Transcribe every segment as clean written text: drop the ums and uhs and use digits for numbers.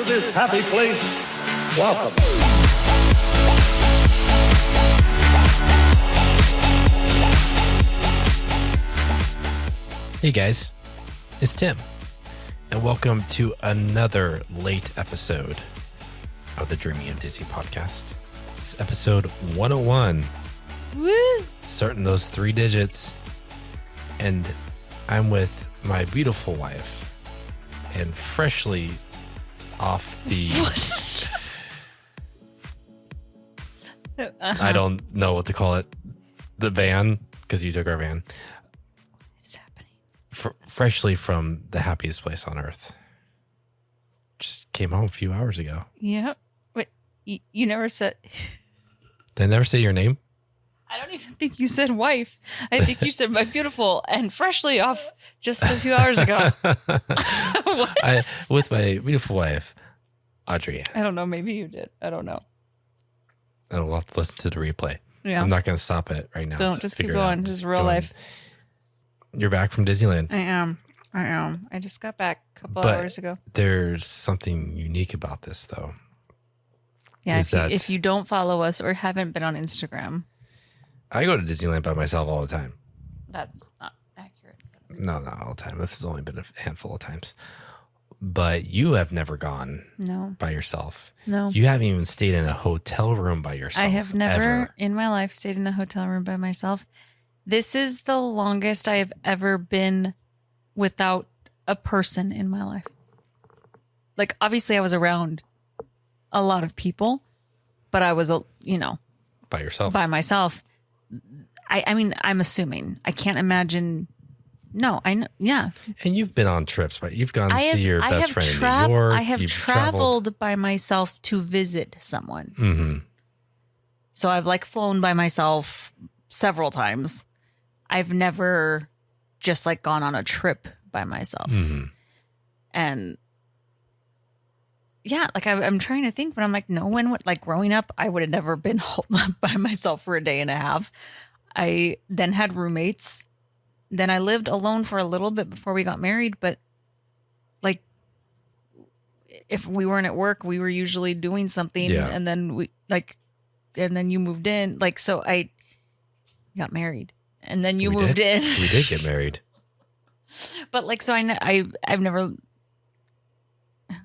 to this happy place, welcome. Hey guys, it's Tim, and welcome to another late episode of the Dreaming of Disney podcast. It's episode 101. Woo! Starting those 3 digits, and I'm with my beautiful wife, and freshly off the... I don't know what to call it. The van, because you took our van. What's happening? Freshly from the happiest place on earth. Just came home a few hours ago. Yeah. Wait, you never said... Did I never say your name? I don't even think you said wife. I think you said my beautiful and freshly off just a few hours ago. What? With my beautiful wife, Audreyann. I don't know. Maybe you did. I don't know. And we'll have to listen to the replay. Yeah. I'm not going to stop it right now. Don't. Just keep Figure it out. going. This is Just real go life. You're back from Disneyland. I am. I just got back a couple But hours ago. there's something unique about this, though. Yeah. Is If you don't follow us or haven't been on Instagram, I go to Disneyland by myself all the time. that's not accurate. No, not all the time. This has only been a handful of times. But you have never gone No. by yourself. No. You haven't even stayed in a hotel room by yourself. I have never ever. in my life stayed in a hotel room by myself. This is the longest I have ever been without a person in my life. Like, obviously, I was around a lot of people, but I was, By yourself. by myself. I mean, I'm assuming. I can't imagine. No, I know. Yeah. And you've been on trips, right? You've gone to see your best friend in New York. I have You've traveled by myself to visit someone. Mm-hmm. So I've flown by myself several times. I've never just gone on a trip by myself. Mm-hmm. And yeah, I'm trying to think, but I'm no one would, growing up, I would have never been home by myself for a day and a half. I then had roommates. Then I lived alone for a little bit before we got married, but if we weren't at work, we were usually doing something. Yeah. And then and then you moved in. So I got married and then you moved in. We did get married. But so I've never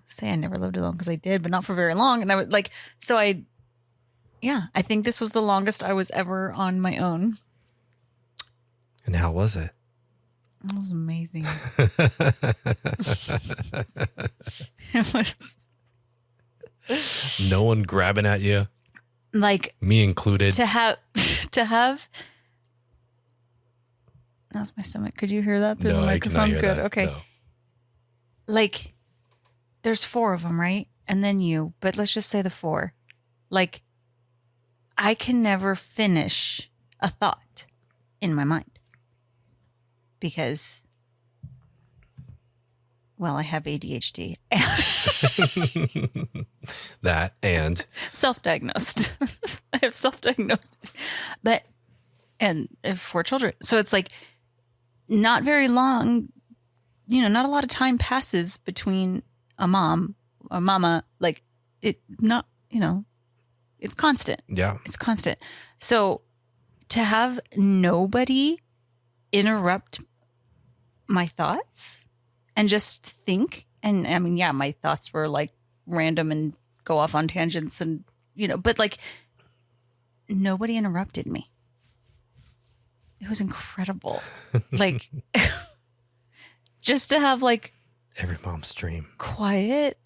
say I never lived alone because I did, but not for very long. And I was I think this was the longest I was ever on my own. And how was it? It was amazing. It was No one grabbing at you, me included. to have that's my stomach. Could you hear that through No, the I cannot microphone? hear Good. that. Okay. No. There's 4 of them, right? And then you, but let's just say the 4. I can never finish a thought in my mind because, I have ADHD. That and Self-diagnosed. I have self-diagnosed, and 4 children. So it's not very long, not a lot of time passes between a mama, it's constant. yeah. It's constant. So to have nobody interrupt my thoughts and just think, and I mean, yeah, my thoughts were random and go off on tangents and, but nobody interrupted me. It was incredible. Just to have Every mom's dream. quiet.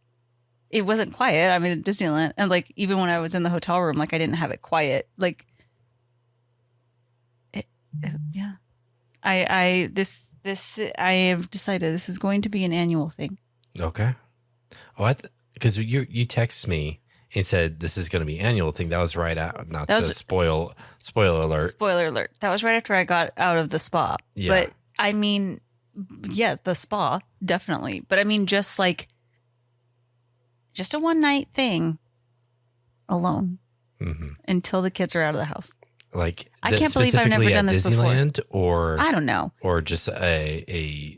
It wasn't quiet. I mean, at Disneyland, and even when I was in the hotel room, I didn't have it quiet. Yeah. I have decided this is going to be an annual thing. Okay. Oh, because you texted me and said this is going to be annual thing. That was right out. Not to spoiler alert. Spoiler alert. That was right after I got out of the spa. Yeah. But I mean, yeah, the spa definitely. But I mean, just a one night thing alone until the kids are out of the house. I can't believe I've never done this before. Disneyland, or I don't know, or just a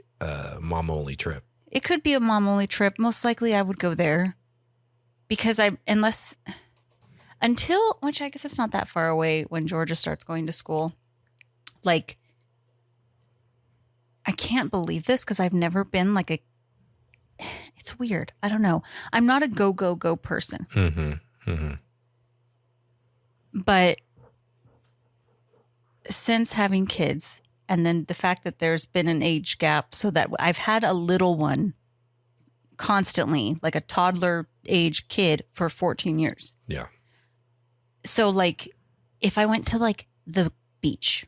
mom only trip. It could be a mom only trip. Most likely, I would go there. because which I guess it's not that far away when Georgia starts going to school. Like, I can't believe this because I've never been like it's weird. I don't know. I'm not a go, go, go person. But since having kids, and then the fact that there's been an age gap so that I've had a little one constantly, like a toddler age kid for 14 years. Yeah. So like if I went to like the beach,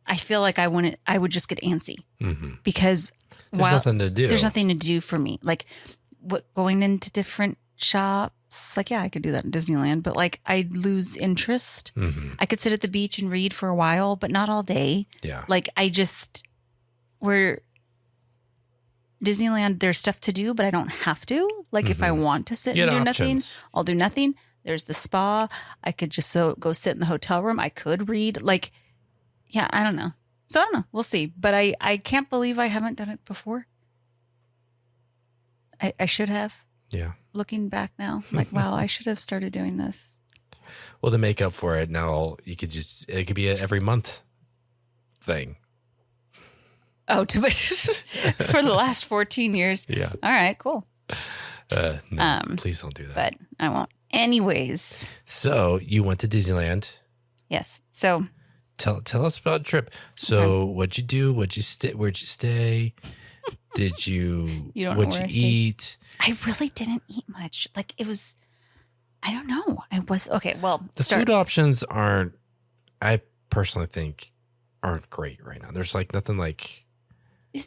I feel like I would just get antsy because there's nothing to do. There's nothing to do for me. Like going into different shops, like, yeah, I could do that in Disneyland, but like I'd lose interest. I could sit at the beach and read for a while, but not all day. Yeah. Like where Disneyland, there's stuff to do, but I don't have to. Like if I want to sit and do nothing, I'll do nothing. There's the spa. I could just go sit in the hotel room. I could read. Like, yeah, I don't know. So I don't know. We'll see. But I can't believe I haven't done it before. I should have. Yeah. Looking back now, like, wow, I should have started doing this. Well, to make up for it now, it could be an every month thing. Oh, for the last 14 years. Yeah. All right, cool. No, please don't do that. But I won't. Anyways. So you went to Disneyland. Yes. So tell us about the trip. So what'd you do? Where'd you stay? Did you? You don't know what'd where you eat? I really didn't eat much. Like it was. I don't know. I was okay. Well, the food options aren't. I personally think aren't great right now. There's like nothing like.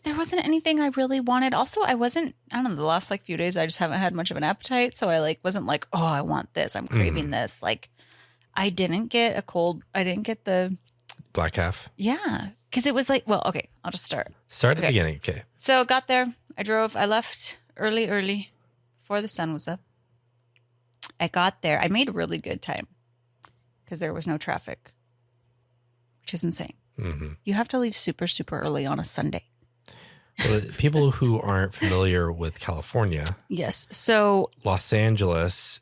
There wasn't anything I really wanted. Also, I don't know, the last like few days, I just haven't had much of an appetite. So I like, wasn't like, oh, I want this. I'm craving this. Like I didn't get the black calf. Yeah. Cause it was like, well, okay, I'll just start. Start at the beginning. Okay. So got there. I left early before the sun was up. I got there. I made a really good time because there was no traffic, which is insane. You have to leave super, super early on a Sunday. Well, people who aren't familiar with California. Yes. So Los Angeles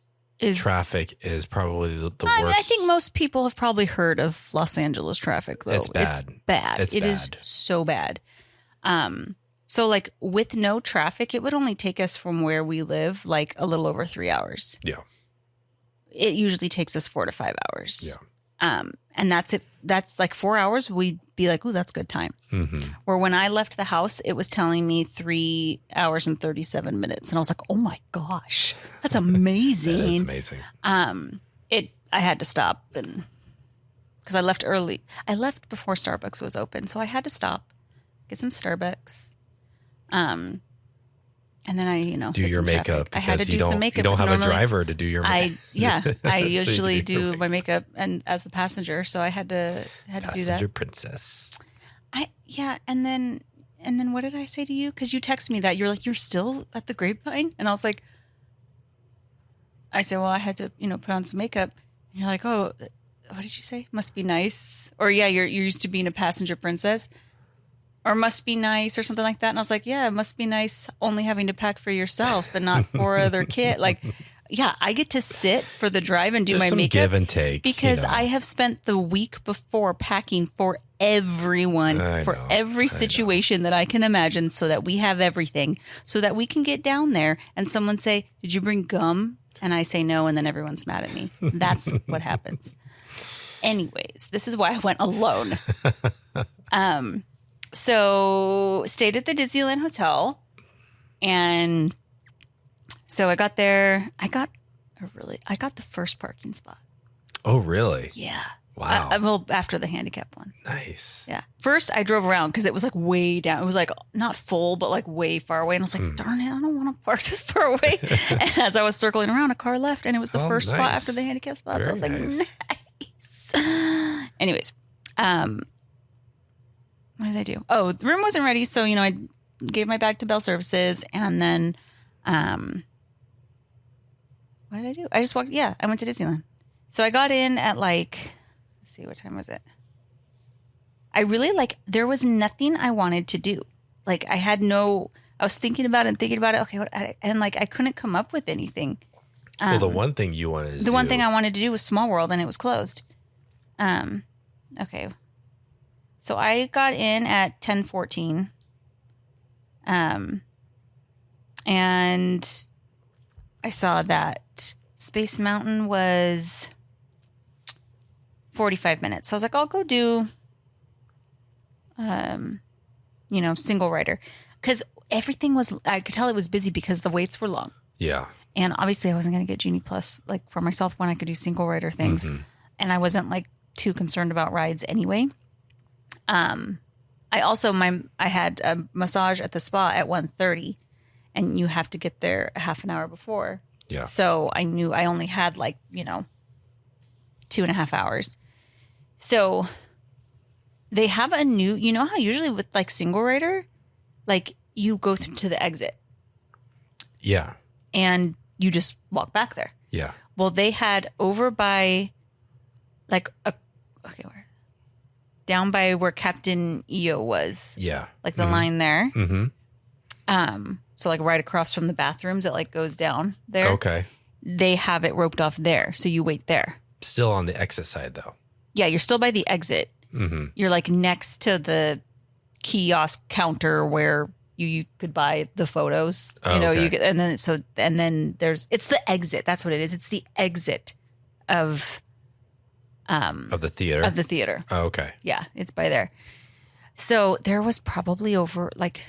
traffic is probably the worst. I think most people have probably heard of Los Angeles traffic, though. It's bad. It is so bad. So like with no traffic, it would only take us from where we live like a little over 3 hours. Yeah. It usually takes us 4 to 5 hours. Yeah. And that's it. That's like 4 hours. We'd be like, ooh, that's good time. Where when I left the house, it was telling me 3 hours and 37 minutes. And I was like, oh my gosh, that's amazing. That is amazing. I had to stop because I left early. I left before Starbucks was open. So I had to stop, get some Starbucks. And then I, do your makeup. I had to do some makeup. You don't have a driver to do your makeup. I usually do my makeup and as the passenger, so I had to do that. Passenger princess. And then what did I say to you? Because you text me that you're like, you're still at the Grapevine, and I was like, I said, well, I had to put on some makeup. And you're like, oh, what did you say? Must be nice, or you're used to being a passenger princess. Or must be nice or something like that. And I was like, yeah, it must be nice only having to pack for yourself and not for other kids. Like, yeah, I get to sit for the drive and do There's my some makeup. Give and take. Because I have spent the week before packing for everyone, for every situation that I can imagine so that we have everything, so that we can get down there and someone say, did you bring gum? And I say no, and then everyone's mad at me. That's what happens. Anyways, this is why I went alone. So stayed at the Disneyland Hotel, and so I got there. I got the first parking spot. Oh, really? Yeah. Wow. Well, after the handicap one. Nice. Yeah. First, I drove around because it was like way down. It was like not full, but like way far away. And I was like, darn it, I don't want to park this far away. And as I was circling around, a car left, and it was the first spot after the handicap spot. So I was like, nice. Anyways, what did I do? Oh, the room wasn't ready. So, I gave my bag to Bell Services, and then, what did I do? I just walked. Yeah, I went to Disneyland. So I got in at like, let's see, what time was it? I really there was nothing I wanted to do. Like I was thinking about it. Okay. I couldn't come up with anything. Well, the one thing you wanted to do. The one thing I wanted to do was Small World, and it was closed. Okay. So I got in at 10:14. And I saw that Space Mountain was 45 minutes. So I was like, I'll go do, single rider. Because everything was, I could tell it was busy because the waits were long. Yeah. And obviously I wasn't going to get Genie Plus like for myself when I could do single rider things. Mm-hmm. And I wasn't like too concerned about rides anyway. I also, I had a massage at the spa at 1:30 and you have to get there a half an hour before. Yeah. So I knew I only had 2.5 hours. So they have a new, you know how usually with like single rider, like you go through to the exit. Yeah. And you just walk back there. Yeah. Well, they had over by down by where Captain EO was. Yeah. Like the line there. Mm-hmm. So like right across from the bathrooms, it like goes down there. Okay. They have it roped off there. So you wait there. Still on the exit side though. Yeah. You're still by the exit. Mm-hmm. You're like next to the kiosk counter where you could buy the photos, okay. you get, and then it's the exit. That's what it is. It's the exit of the theater. Of the theater. Oh, okay. Yeah, it's by there. So there was probably like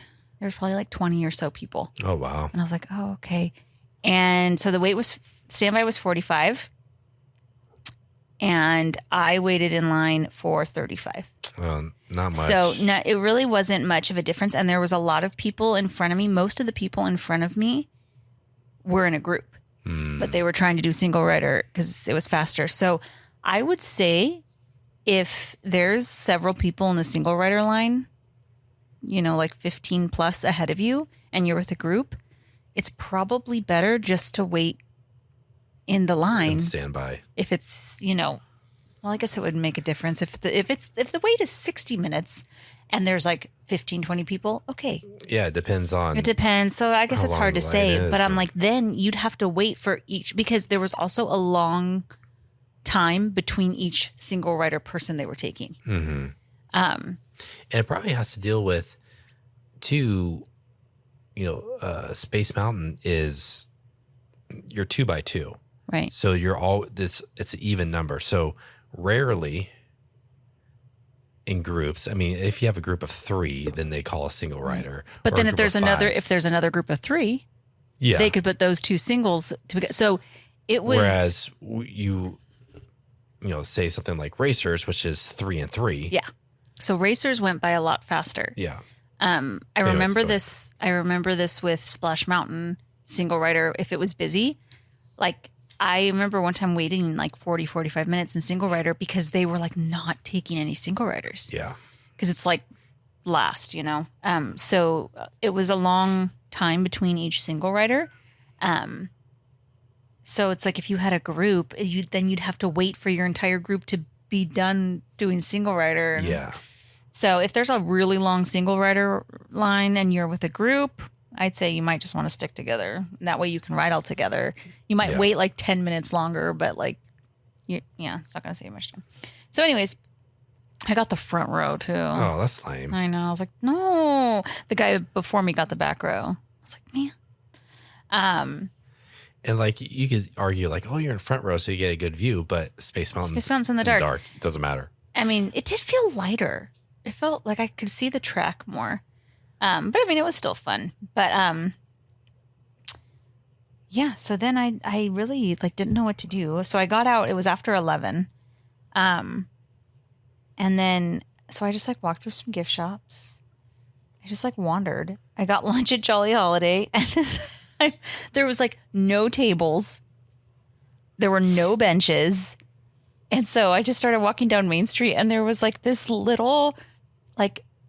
20 or so people. Oh, wow. And I was like, oh, okay. And so the standby was 45. And I waited in line for 35. Well, not much. So it really wasn't much of a difference. And there was a lot of people in front of me. Most of the people in front of me were in a group. But they were trying to do single rider because it was faster. So I would say if there's several people in the single rider line, like 15 plus ahead of you, and you're with a group, it's probably better just to wait in the line. And stand by. If it's, well, I guess it would make a difference. If the wait is 60 minutes and there's like 15, 20 people, okay. Yeah, it depends on. It depends. So I guess it's hard to say. But I'm like, then you'd have to wait for each, because there was also a long time between each single rider person they were taking. Mm-hmm. And it probably has to deal with, too, Space Mountain is you're 2x2. Right. So it's an even number. So rarely in groups, I mean, if you have a group of 3, then they call a single rider. But then if there's another group of 3, yeah, they could put those 2 singles together. So it was. Whereas you say something like Racers, which is 3 and 3. Yeah. So Racers went by a lot faster. Yeah. I remember this with Splash Mountain single rider. If it was busy, like I remember one time waiting like 40, 45 minutes in single rider because they were like not taking any single riders. Yeah. Because it's like last, so it was a long time between each single rider. So it's like if you had a group, then you'd have to wait for your entire group to be done doing single rider. Yeah. So if there's a really long single rider line and you're with a group, I'd say you might just want to stick together. That way you can ride all together. You might wait like 10 minutes longer, but it's not going to save much time. So anyways, I got the front row too. Oh, that's lame. I know. I was like, no. The guy before me got the back row. I was like, man. And like you could argue like, oh, you're in front row, so you get a good view, but Space Mountain's in the dark. It doesn't matter. I mean, it did feel lighter. It felt like I could see the track more. But I mean, it was still fun. But yeah. So then I really didn't know what to do. So I got out. It was after 11. And then so I just walked through some gift shops. I just wandered. I got lunch at Jolly Holiday, and then there was no tables. There were no benches. And so I just started walking down Main Street, and there was this little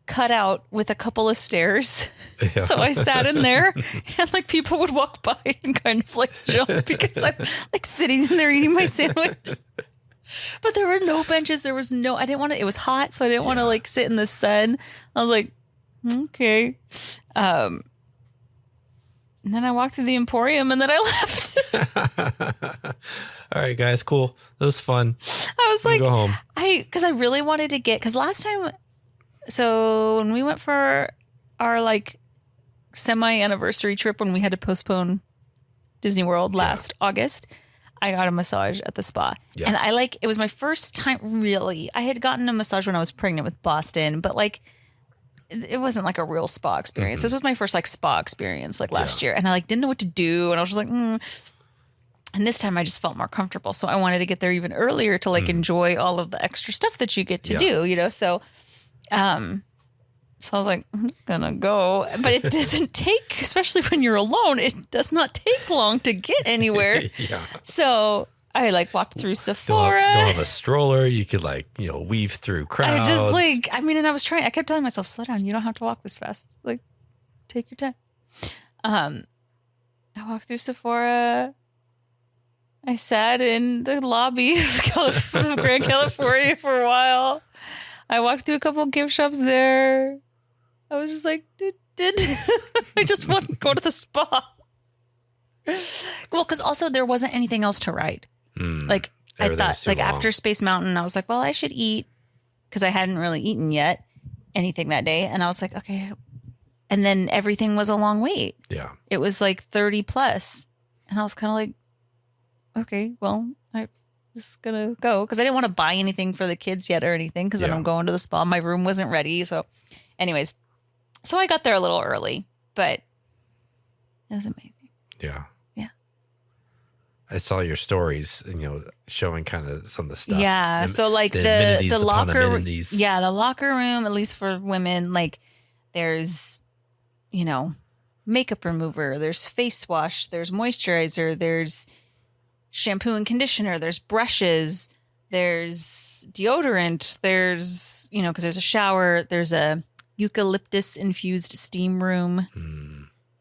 cutout with a couple of stairs. Yeah. So I sat in there, and people would walk by and kind of jump because I'm sitting in there eating my sandwich. But there were no benches. There was I didn't want to, it was hot, so I didn't want to sit in the sun. I was like, okay. And then I walked through the Emporium and then I left. All right, guys, cool. That was fun. I was like, go home. Because I really wanted to because last time, so when we went for our like semi-anniversary trip when we had to postpone Disney World last August, I got a massage at the spa. Yeah. And it was my first time, really. I had gotten a massage when I was pregnant with Boston, but like, it wasn't like a real spa experience. This was my first like spa experience like last year. And I like didn't know what to do. And I was just like, And this time I just felt more comfortable. So I wanted to get there even earlier to like enjoy all of the extra stuff that you get to do, you know? So, so I was like, I'm just gonna go. But it doesn't take, especially when you're alone, it does not take long to get anywhere. Yeah. So I like walked through Sephora. Don't have a stroller. You could like, weave through crowds. And I was trying, I kept telling myself, slow down. You don't have to walk this fast. Like, take your time. I walked through Sephora. I sat in the lobby of Grand California for a while. I walked through a couple of gift shops there. I was just like, I just want to go to the spa. Well, because also there wasn't anything else to ride. Like I thought, like after Space Mountain, I was like, well, I should eat because I hadn't really eaten yet anything that day. And I was like, okay. And then everything was a long wait. Yeah. It was like 30 plus. And I was kind of like, okay, well, I'm just going to go because I didn't want to buy anything for the kids yet or anything because then I'm going to the spa. My room wasn't ready. So anyways, so I got there a little early, but it was amazing. Yeah. Yeah. I saw your stories, showing kind of some of the stuff. Yeah. So like the locker, the locker room, at least for women, like there's, makeup remover, there's face wash, there's moisturizer, there's shampoo and conditioner, there's brushes, there's deodorant, there's, because there's a shower, there's a eucalyptus infused steam room.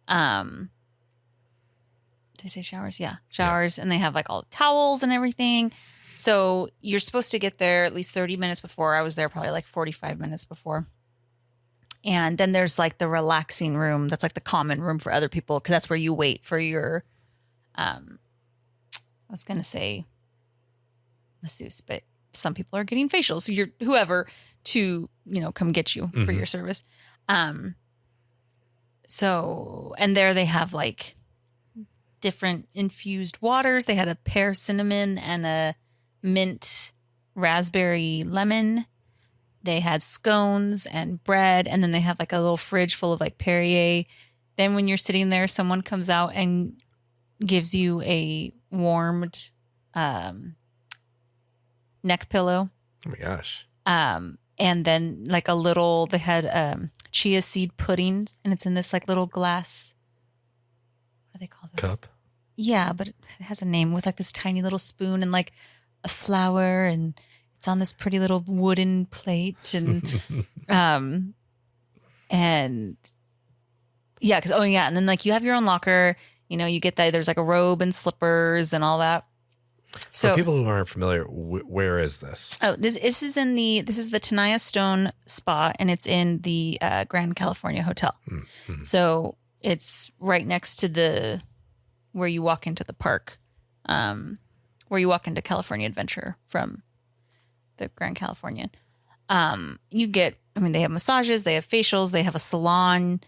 Did I say showers? Yeah, showers. Yeah. And they have like all the towels and everything. So you're supposed to get there at least 30 minutes before. I was there probably like 45 minutes before. And then there's like the relaxing room. That's like the common room for other people because that's where you wait for your, I was going to say masseuse, but some people are getting facials. So you're whoever to, come get you for your service. So, and there they have like different infused waters. They had a pear cinnamon and a mint raspberry lemon. They had scones and bread, and then they have like a little fridge full of like Perrier. Then when you're sitting there, someone comes out and gives you a warmed neck pillow. Oh my gosh. And then like they had chia seed puddings, and it's in this like little glass. What do they call this? Cup? Yeah, but it has a name with like this tiny little spoon and like a flower, and it's on this pretty little wooden plate, and and yeah, and then like you have your own locker, you get that there's like a robe and slippers and all that. So for people who aren't familiar, where is this? Oh, this is the Tenaya Stone Spa, and it's in the Grand California Hotel. Mm-hmm. So it's right next to where you walk into the park, where you walk into California Adventure from the Grand Californian. They have massages, they have facials, they have a salon.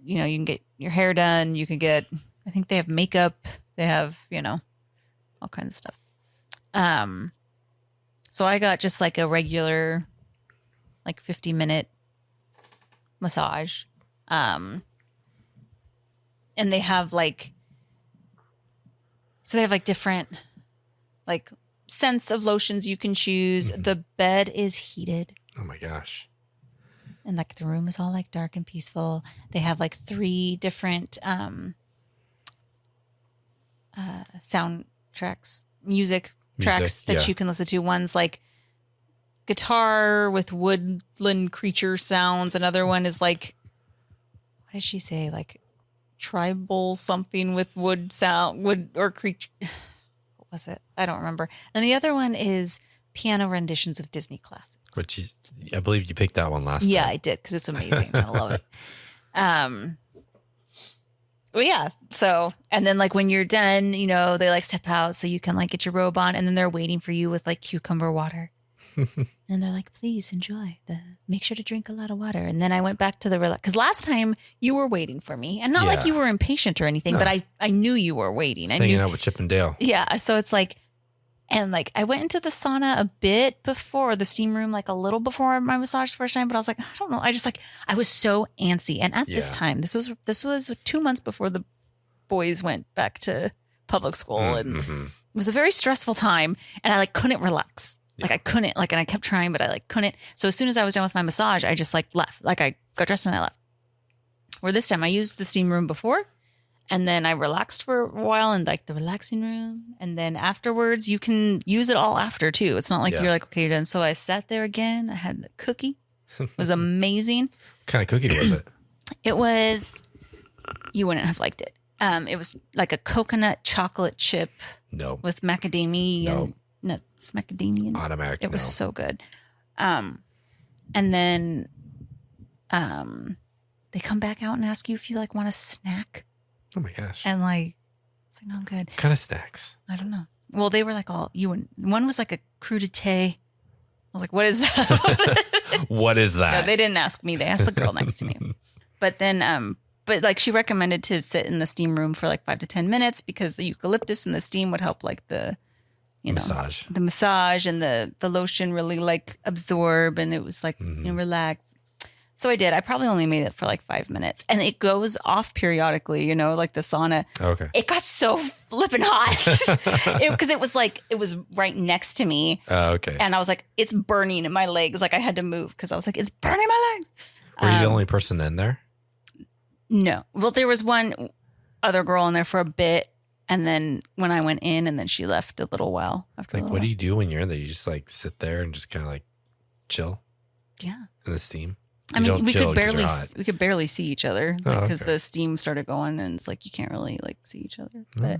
You can get your hair done. You can get, I think they have makeup. They have, all kinds of stuff. So I got just like a regular, like 50-minute massage. And they have like different like scents of lotions you can choose. Mm-hmm. The bed is heated. Oh my gosh. And like the room is all like dark and peaceful. They have like 3 different sound tracks, music tracks that you can listen to. One's like guitar with woodland creature sounds. Another one is like, what did she say? Like tribal something with wood or creature. What was it? I don't remember. And the other one is piano renditions of Disney classics. Which I believe you picked that one last time. Yeah, I did because it's amazing. I love it. Well, yeah. So, and then like when you're done, you know, they like step out so you can like get your robe on, and then they're waiting for you with like cucumber water. And they're like, please enjoy make sure to drink a lot of water. And then I went back to the relax. Because last time you were waiting for me, and not like you were impatient or anything, but I knew you were waiting. Just hanging out with Chip and Dale. Yeah. So it's like, and like I went into the sauna a bit before the steam room, like a little before my massage the first time, but I was like, I don't know. I was so antsy. And at this time, this was 2 months before the boys went back to public school. And it was a very stressful time. And I like couldn't relax. Like I couldn't, like, and I kept trying, but I like couldn't. So as soon as I was done with my massage, I just like left. Like I got dressed and I left. Where this time I used the steam room before, and then I relaxed for a while in like the relaxing room. And then afterwards you can use it all after too. It's not like you're like, okay, you're done. So I sat there again. I had the cookie. It was amazing. What kind of cookie was it? It was, you wouldn't have liked it. It was like a coconut chocolate chip with macadamia and nuts, macadamia. Automatic. It was so good. And then they come back out and ask you if you like want a snack. Oh my gosh. And like, it's like, no, I'm good. What kind of snacks? I don't know. Well, they were like one was like a crudité. I was like, what is that? What is that? No, they didn't ask me. They asked the girl next to me. But then, but like she recommended to sit in the steam room for like 5 to 10 minutes because the eucalyptus and the steam would help like the massage and the lotion really like absorb, and it was like, relax. So I did. I probably only made it for like 5 minutes, and it goes off periodically, like the sauna. Okay. It got so flipping hot because it was right next to me. Okay. And I was like, it's burning in my legs. Like I had to move because I was like, it's burning my legs. Were you the only person in there? No. Well, there was one other girl in there for a bit. And then when I went in, and then she left a little while after. Like, what do you do when you're in there? You just like sit there and just kind of like chill. Yeah. In the steam. I mean, we could barely see each other because the steam started going, and it's like you can't really like see each other. But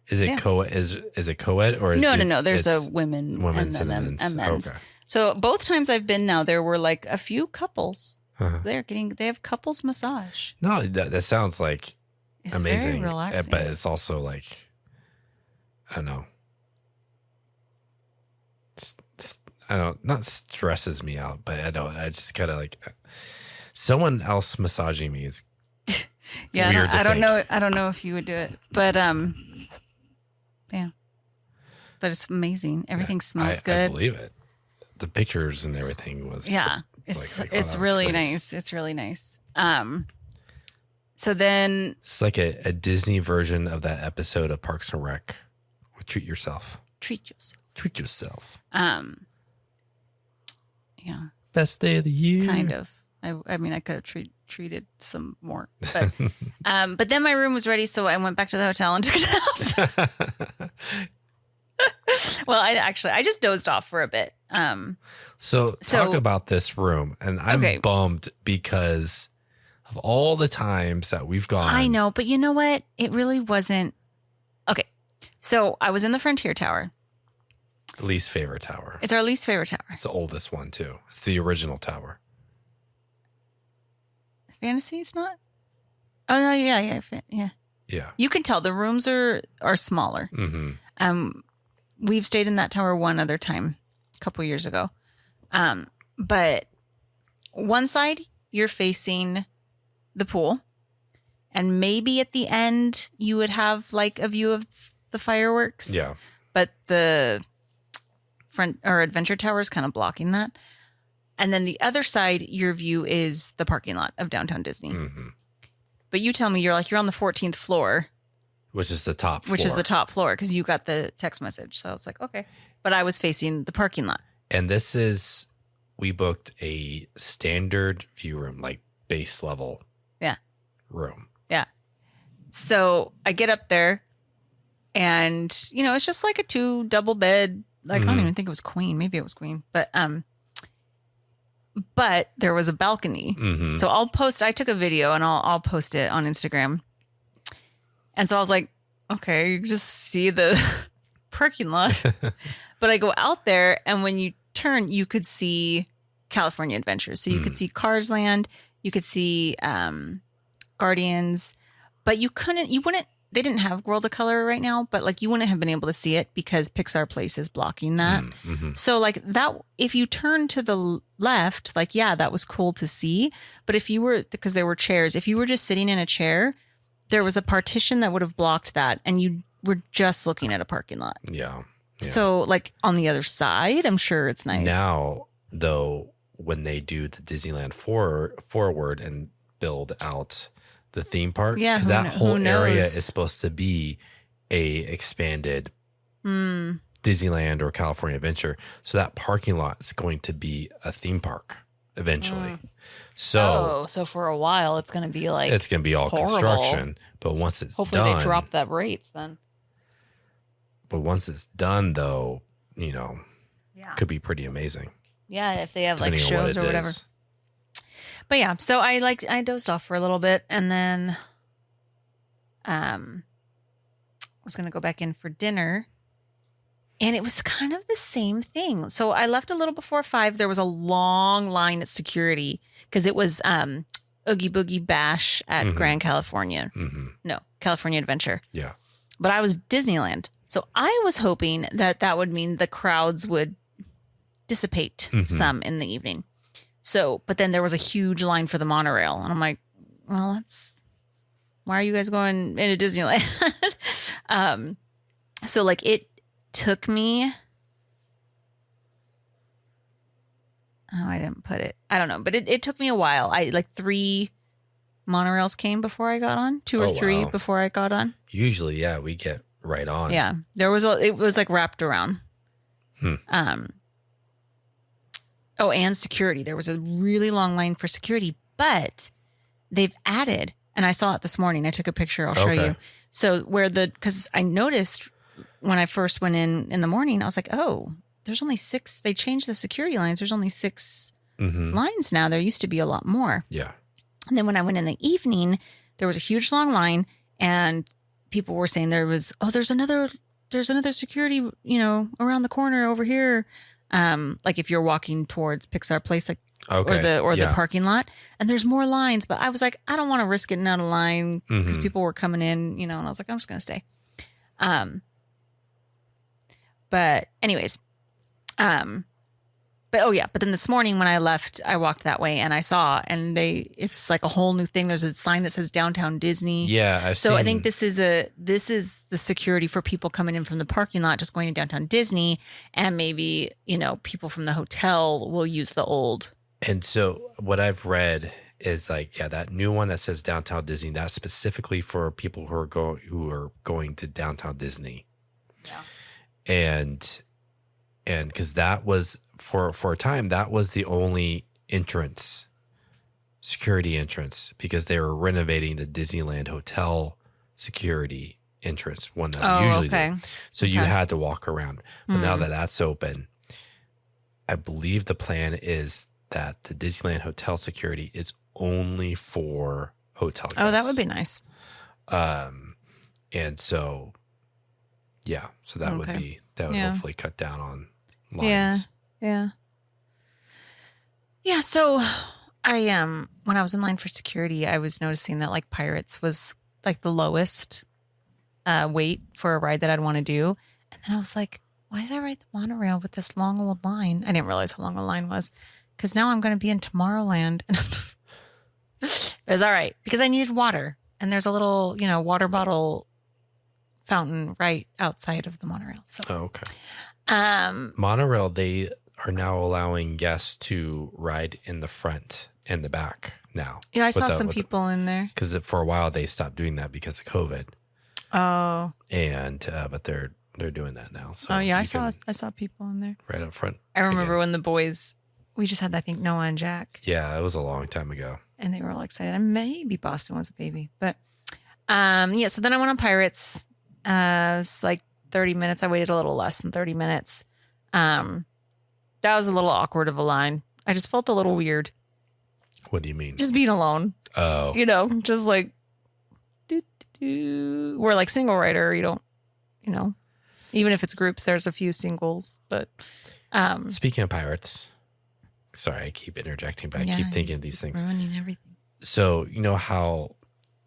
is it co-ed? Is it co-ed or no? There's a women's and then a men's. Okay. So both times I've been now, there were like a few couples. They have couples massage. No, that sounds like. It's amazing, very relaxing. But it's also like, I don't know. Not stresses me out, but I just kind of like someone else massaging me is weird. I don't know. I don't know if you would do it, but yeah. But it's amazing. Everything smells good. I believe it. The pictures and everything was it's really nice. It's really nice. So then it's like a Disney version of that episode of Parks and Rec. Treat yourself. Treat yourself. Yeah. Best day of the year. Kind of. I mean, I could have treated some more, but then my room was ready, so I went back to the hotel and took a nap. Well, I just dozed off for a bit. So talk about this room, and I'm bummed because of all the times that we've gone. I know, but you know what? It really wasn't. Okay. So I was in the Frontier Tower. Least favorite tower. It's our least favorite tower. It's the oldest one too. It's the original tower. Fantasy's not? Oh no, yeah. Yeah. You can tell the rooms are smaller. Mm-hmm. We've stayed in that tower one other time a couple years ago. But one side you're facing the pool, and maybe at the end you would have like a view of the fireworks. Yeah. But the front or Adventure Tower is kind of blocking that. And then the other side, your view is the parking lot of downtown Disney. Mm-hmm. But you tell me you're on the 14th floor. Which is the top floor. Which is the top floor because you got the text message. So I was like, okay. But I was facing the parking lot. And we booked a standard view room, like base level room. Yeah. So I get up there and, it's just like a 2 double bed. Like, I don't even think it was queen. Maybe it was queen. But there was a balcony. Mm-hmm. So I took a video and I'll post it on Instagram. And so I was like, okay, you just see the parking lot. But I go out there, and when you turn, you could see California Adventures. So you could see Cars Land. You could see Guardians, but they didn't have World of Color right now, but like you wouldn't have been able to see it because Pixar Place is blocking that. Mm-hmm. So like that, if you turn to the left, like, yeah, that was cool to see. But if you were, because there were chairs, if you were just sitting in a chair, there was a partition that would have blocked that. And you were just looking at a parking lot. Yeah. So like on the other side, I'm sure it's nice. Now, though, when they do the Disneyland forward and build out the theme park, that whole area is supposed to be a expanded Disneyland or California Adventure. So that parking lot is going to be a theme park eventually. So for a while it's going to be like it's going to be all horrible. Construction, but once it's hopefully done, they drop that rates then. But once it's done, though, could be pretty amazing. Yeah, if they have like depending on shows what or it whatever. is. But yeah, so I dozed off for a little bit and then was going to go back in for dinner and it was kind of the same thing. So I left a little before 5. There was a long line at security because it was Oogie Boogie Bash at Grand California. Mm-hmm. No, California Adventure. Yeah. But I was Disneyland. So I was hoping that would mean the crowds would dissipate some in the evening. So, but then there was a huge line for the monorail. And I'm like, well, why are you guys going into Disneyland? So like it took me, I didn't put it. I don't know, but it took me a while. Like 3 monorails came before I got on, 2 or 3 before I got on. Usually, yeah, we get right on. Yeah. It was like wrapped around. And security. There was a really long line for security, but they've added, and I saw it this morning. I took a picture. I'll show you. So because I noticed when I first went in the morning, I was like, oh, there's only 6. They changed the security lines. There's only 6 lines now. There used to be a lot more. Yeah. And then when I went in the evening, there was a huge long line and people were saying there's another security, around the corner over here. Like if you're walking towards Pixar Place, like, or the parking lot, and there's more lines, but I was like, I don't want to risk getting out of line because people were coming in, and I was like, I'm just going to stay. But anyways, but then this morning when I left, I walked that way and I saw, and it's like a whole new thing. There's a sign that says Downtown Disney. Yeah. I think this is the security for people coming in from the parking lot, just going to Downtown Disney. And maybe, people from the hotel will use the old. And so what I've read is like, that new one that says Downtown Disney, that's specifically for people who are going to Downtown Disney. Yeah. And because that was for a time, that was the only security entrance, because they were renovating the Disneyland Hotel security entrance, one that we usually do. So you had to walk around. But now that that's open, I believe the plan is that the Disneyland Hotel security is only for hotel guests. Oh, that would be nice. And so, so that would hopefully cut down on lines. Yeah. So I when I was in line for security, I was noticing that like Pirates was like the lowest wait for a ride that I'd want to do. And then I was like, why did I ride the monorail with this long old line? I didn't realize how long the line was, because now I'm going to be in Tomorrowland. And it was all right because I needed water, and there's a little water bottle fountain right outside of the monorail. So monorail, they are now allowing guests to ride in the front and the back now. Yeah, I saw some people in there. Because for a while they stopped doing that because of COVID. Oh. And but they're doing that now. So I saw people in there right up front. I remember when the boys, we just had I think Noah and Jack. Yeah, it was a long time ago. And they were all excited. And maybe Boston was a baby, but so then I went on Pirates. It was like 30 minutes. I waited a little less than 30 minutes. That was a little awkward of a line. I just felt a little weird. What do you mean? Just being alone. Oh. Just like, we're like single rider. You don't, even if it's groups, there's a few singles, but. Speaking of Pirates, sorry, I keep interjecting, but I keep thinking of these things. Ruining everything. So, how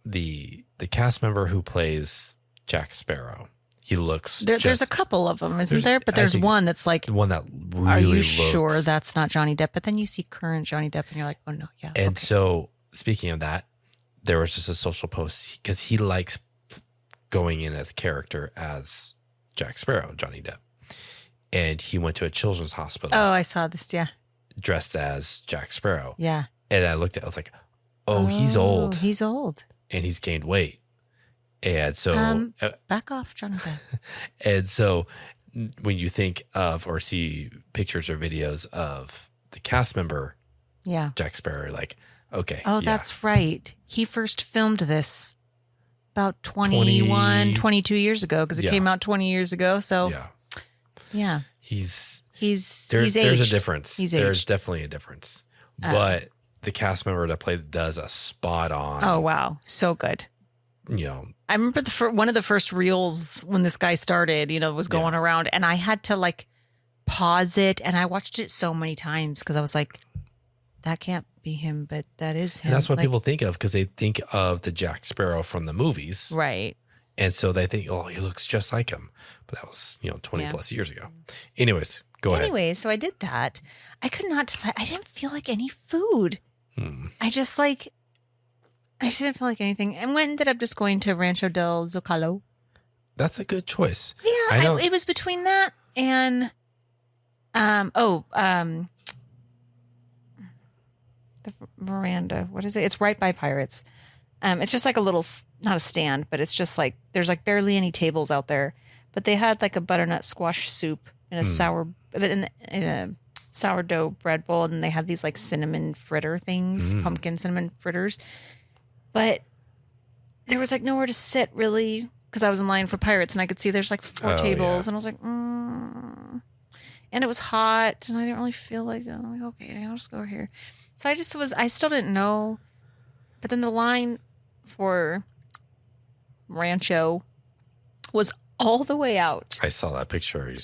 the cast member who plays Jack Sparrow, he looks. There's a couple of them, isn't there? But there's one that's like the one that really. Are you looks, sure that's not Johnny Depp? But then you see current Johnny Depp, and you're like, oh no, yeah. And so, speaking of that, there was just a social post because he likes going in as character as Jack Sparrow, Johnny Depp, and he went to a children's hospital. Oh, I saw this. Yeah, dressed as Jack Sparrow. Yeah, and I looked at, I was like, oh, he's old. He's old, and he's gained weight. And so back off, Johnny Depp. And so when you think of or see pictures or videos of the cast member, Jack Sparrow, like, okay. Oh, that's right. He first filmed this about 22 years ago because it came out 20 years ago. So yeah. He's aged. There's a difference. There's aged. Definitely a difference. But the cast member that plays does a spot on. Oh, wow. So good. You know, I remember one of the first reels when this guy started, was going around, and I had to like pause it, and I watched it so many times because I was like, that can't be him, but that is him. And that's what people think of because they think of the Jack Sparrow from the movies. Right. And so they think, oh, he looks just like him. But that was, 20 plus years ago. Anyways, go ahead. Anyways, so I did that. I could not decide. I didn't feel like any food. I just didn't feel like anything. And we ended up just going to Rancho del Zocalo. That's a good choice. Yeah, it was between that and the veranda. What is it? It's right by Pirates. It's just like a little, not a stand, but it's just like there's like barely any tables out there. But they had like a butternut squash soup in a sourdough bread bowl, and then they had these like cinnamon fritter things, pumpkin cinnamon fritters. But there was like nowhere to sit really because I was in line for Pirates, and I could see there's like 4 tables, and I was like, and it was hot, and I didn't really feel like that. I'm like, okay, I'll just go over here. So I still didn't know. But then the line for Rancho was all the way out. I saw that picture. That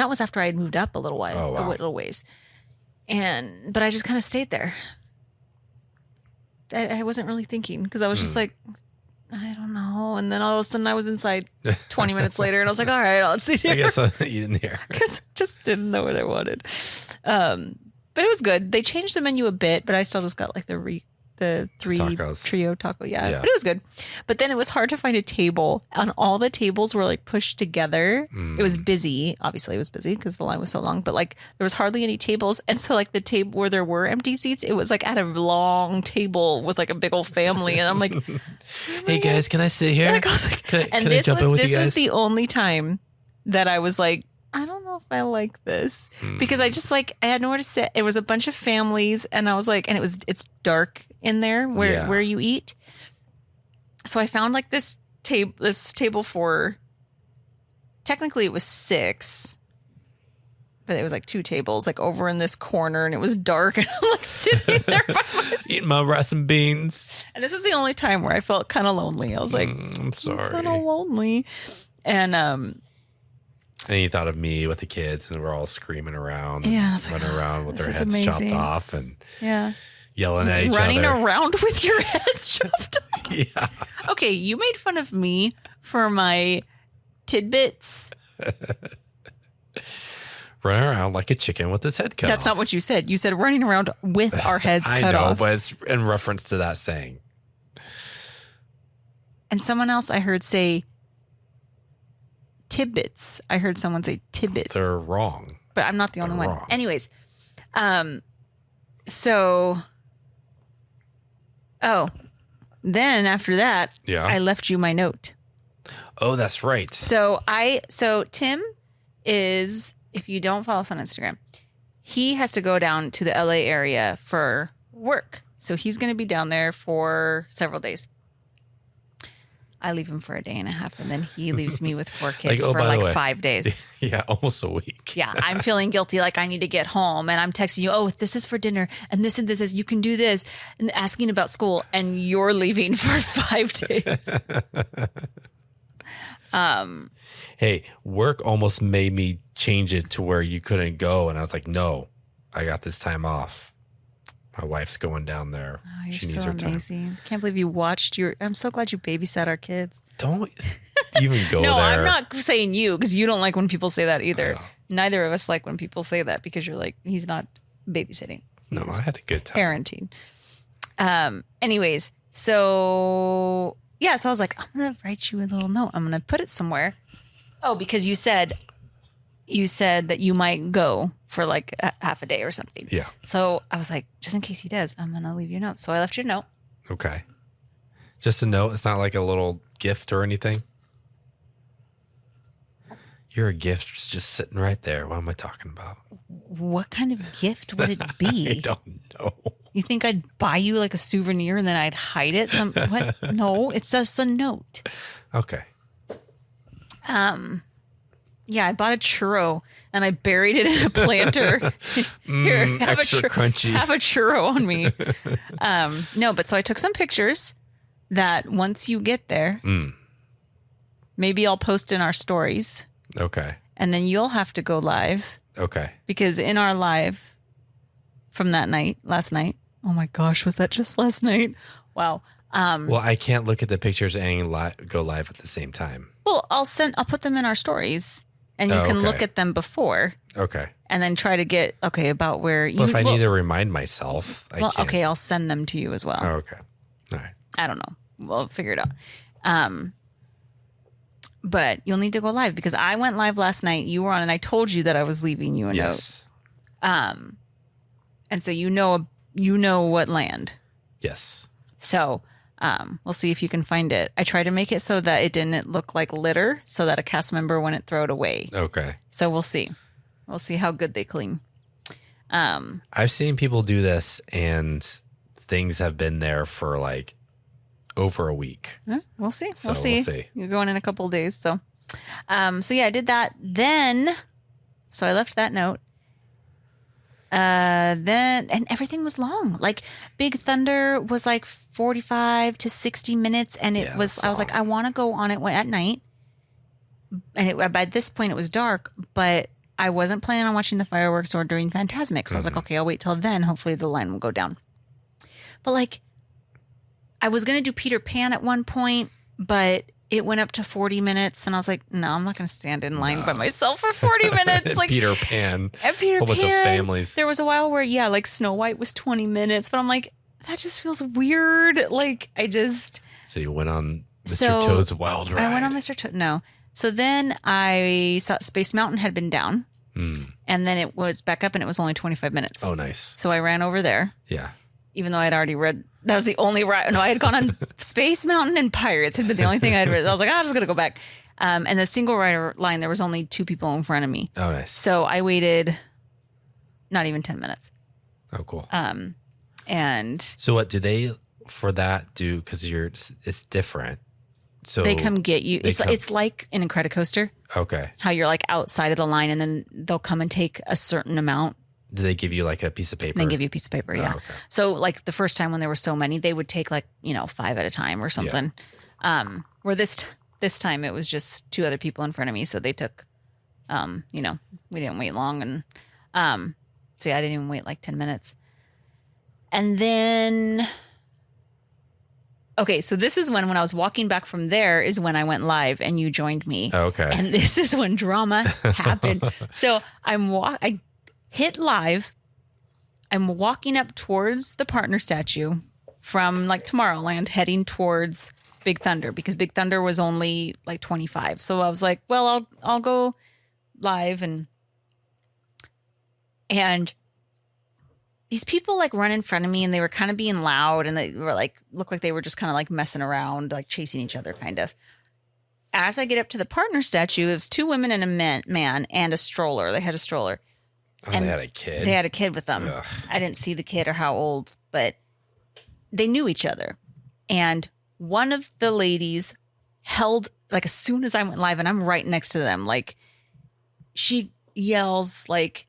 was after I had moved up a little while, a little ways. But I just kind of stayed there. I wasn't really thinking because I was just like, I don't know. And then all of a sudden I was inside 20 minutes later and I was like, all right, I'll sit here. I guess you didn't hear. Because I just didn't know what I wanted. But it was good. They changed the menu a bit, but I still just got like the 3 tacos. Trio taco. Yeah, but it was good. But then it was hard to find a table, and all the tables were like pushed together. It was busy. Obviously, it was busy because the line was so long. But like there was hardly any tables, and so like the table where there were empty seats, it was like at a long table with like a big old family, and I'm like, hey guys, can I sit here? Like, I was like, this was the only time that I was like, I don't know if I like this because I just like I had nowhere to sit. It was a bunch of families, and I was like, and it's dark in there where you eat. So I found like this table for. Technically, it was 6, but it was like 2 tables, like over in this corner, and it was dark, and I'm like sitting there by myself. Eating my rice and beans. And this was the only time where I felt kind of lonely. I was like, I'm sorry, kind of lonely, and And you thought of me with the kids, and we're all screaming around, running around with their heads amazing. chopped off, and yelling at each other. Running around with your heads chopped off. Yeah. Okay, you made fun of me for my tidbits. Running around like a chicken with its head cut off. That's not what you said. You said running around with our heads cut off. I know, but it's in reference to that saying. And someone else I heard say tidbits. I heard someone say tidbits. They're wrong. But I'm not the only one. Wrong. Anyways, then after that, I left you my note. Oh, that's right. So Tim is, if you don't follow us on Instagram, he has to go down to the LA area for work. So he's going to be down there for several days. I leave him for a day and a half, and then he leaves me with 4 kids for like 5 days. Yeah, almost a week. Yeah, I'm feeling guilty, like I need to get home, and I'm texting you, oh, this is for dinner, and this is, you can do this, and asking about school, and you're leaving for 5 days. Hey, work almost made me change it to where you couldn't go, and I was like, no, I got this time off. My wife's going down there. Oh, you're she needs so her time. amazing. Can't believe you watched I'm so glad you babysat our kids. Don't even go No, there. I'm not saying you because you don't like when people say that either. Neither of us like when people say that because you're like, he's not babysitting. No, I had a good time. Parenting. Anyways, so yeah, so I was like, I'm going to write you a little note. I'm going to put it somewhere. Oh, because you said that you might go for like half a day or something. Yeah. So I was like, just in case he does, I'm going to leave you a note. So I left you a note. Okay. Just a note. It's not like a little gift or anything. You're a gift just sitting right there. What am I talking about? What kind of gift would it be? I don't know. You think I'd buy you like a souvenir and then I'd hide it? What? No, it's just a note. Okay. Yeah, I bought a churro and I buried it in a planter. Here, have extra crunchy. Have a churro on me. No, but so I took some pictures that once you get there, maybe I'll post in our stories. Okay. And then you'll have to go live. Okay. Because in our live from last night, oh my gosh, was that just last night? Wow. Well, I can't look at the pictures and go live at the same time. Well, I'll put them in our stories and you can look at them before. Okay. And then try to get, about where you... Well, if I need to remind myself, I can. Okay, I'll send them to you as well. Oh, okay. All right. I don't know. We'll figure it out. But you'll need to go live because I went live last night. You were on and I told you that I was leaving you a note. And so you know what land. Yes. So we'll see if you can find it. I tried to make it so that it didn't look like litter so that a cast member wouldn't throw it away. Okay. So we'll see. We'll see how good they clean. I've seen people do this and things have been there for like over a week. We'll see. So we'll see. You're going in a couple of days. So yeah, I did that. Then, so I left that note. And everything was long. Like Big Thunder was like 45 to 60 minutes. And I was like, I want to go on it at night. And by this point it was dark, but I wasn't planning on watching the fireworks or during Fantasmic. So I was like, okay, I'll wait till then. Hopefully the line will go down. But like, I was going to do Peter Pan at one point, but it went up to 40 minutes. And I was like, no, I'm not going to stand in line by myself for 40 minutes. Like Peter Pan. And Peter Pan. A bunch of families. There was a while where, like Snow White was 20 minutes, but I'm like, that just feels weird. Like So you went on Mr. Toad's Wild Ride. I went on Mr. Toad. No. So then I saw Space Mountain had been down. And then it was back up and it was only 25 minutes. Oh, nice. So I ran over there. Yeah. Even though I'd already read, that was the only ride. No, I had gone on Space Mountain and Pirates had been the only thing I'd read. I was like, I'm just going to go back. And the single rider line, there was only 2 people in front of me. Oh, nice. So I waited not even 10 minutes. Oh, cool. And so what do they for that do? Because it's different. So they come get you. It's like an Incredicoaster. Okay. How you're like outside of the line and then they'll come and take a certain amount. Do they give you like a piece of paper? They give you a piece of paper, yeah. Oh, okay. So like the first time when there were so many, they would take like, 5 at a time or something. Yeah. Where this time it was just 2 other people in front of me. So they took, we didn't wait long. And so yeah, I didn't even wait like 10 minutes. And then, okay, so this is when I was walking back from there is when I went live and you joined me. Okay. And this is when drama happened. So I hit live. I'm walking up towards the partner statue from like Tomorrowland heading towards Big Thunder because Big Thunder was only like 25. So I was like, well, I'll go live and these people like run in front of me and they were kind of being loud and they were like, looked like they were just kind of like messing around, like chasing each other kind of. As I get up to the partner statue, it was 2 women and a man and a stroller. They had a stroller. Oh, and they had a kid? They had a kid with them. Ugh. I didn't see the kid or how old, but they knew each other. And one of the ladies held, like as soon as I went live, and I'm right next to them, like she yells like,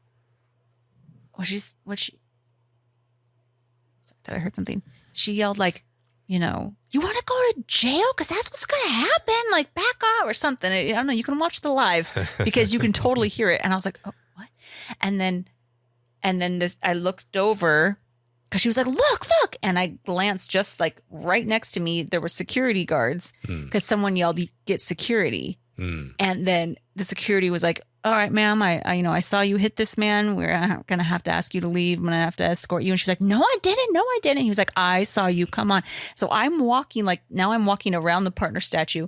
I heard something. She yelled like, you want to go to jail? Because that's what's going to happen. Like back off or something. I don't know. You can watch the live because you can totally hear it. And I was like, oh, what? And then this, I looked over because she was like, look. And I glanced just like right next to me. There were security guards because someone yelled, get security. And then the security was like, all right, ma'am, I saw you hit this man. We're going to have to ask you to leave. I'm going to have to escort you. And she's like, no, I didn't. He was like, I saw you. Come on. So I'm walking around the partner statue.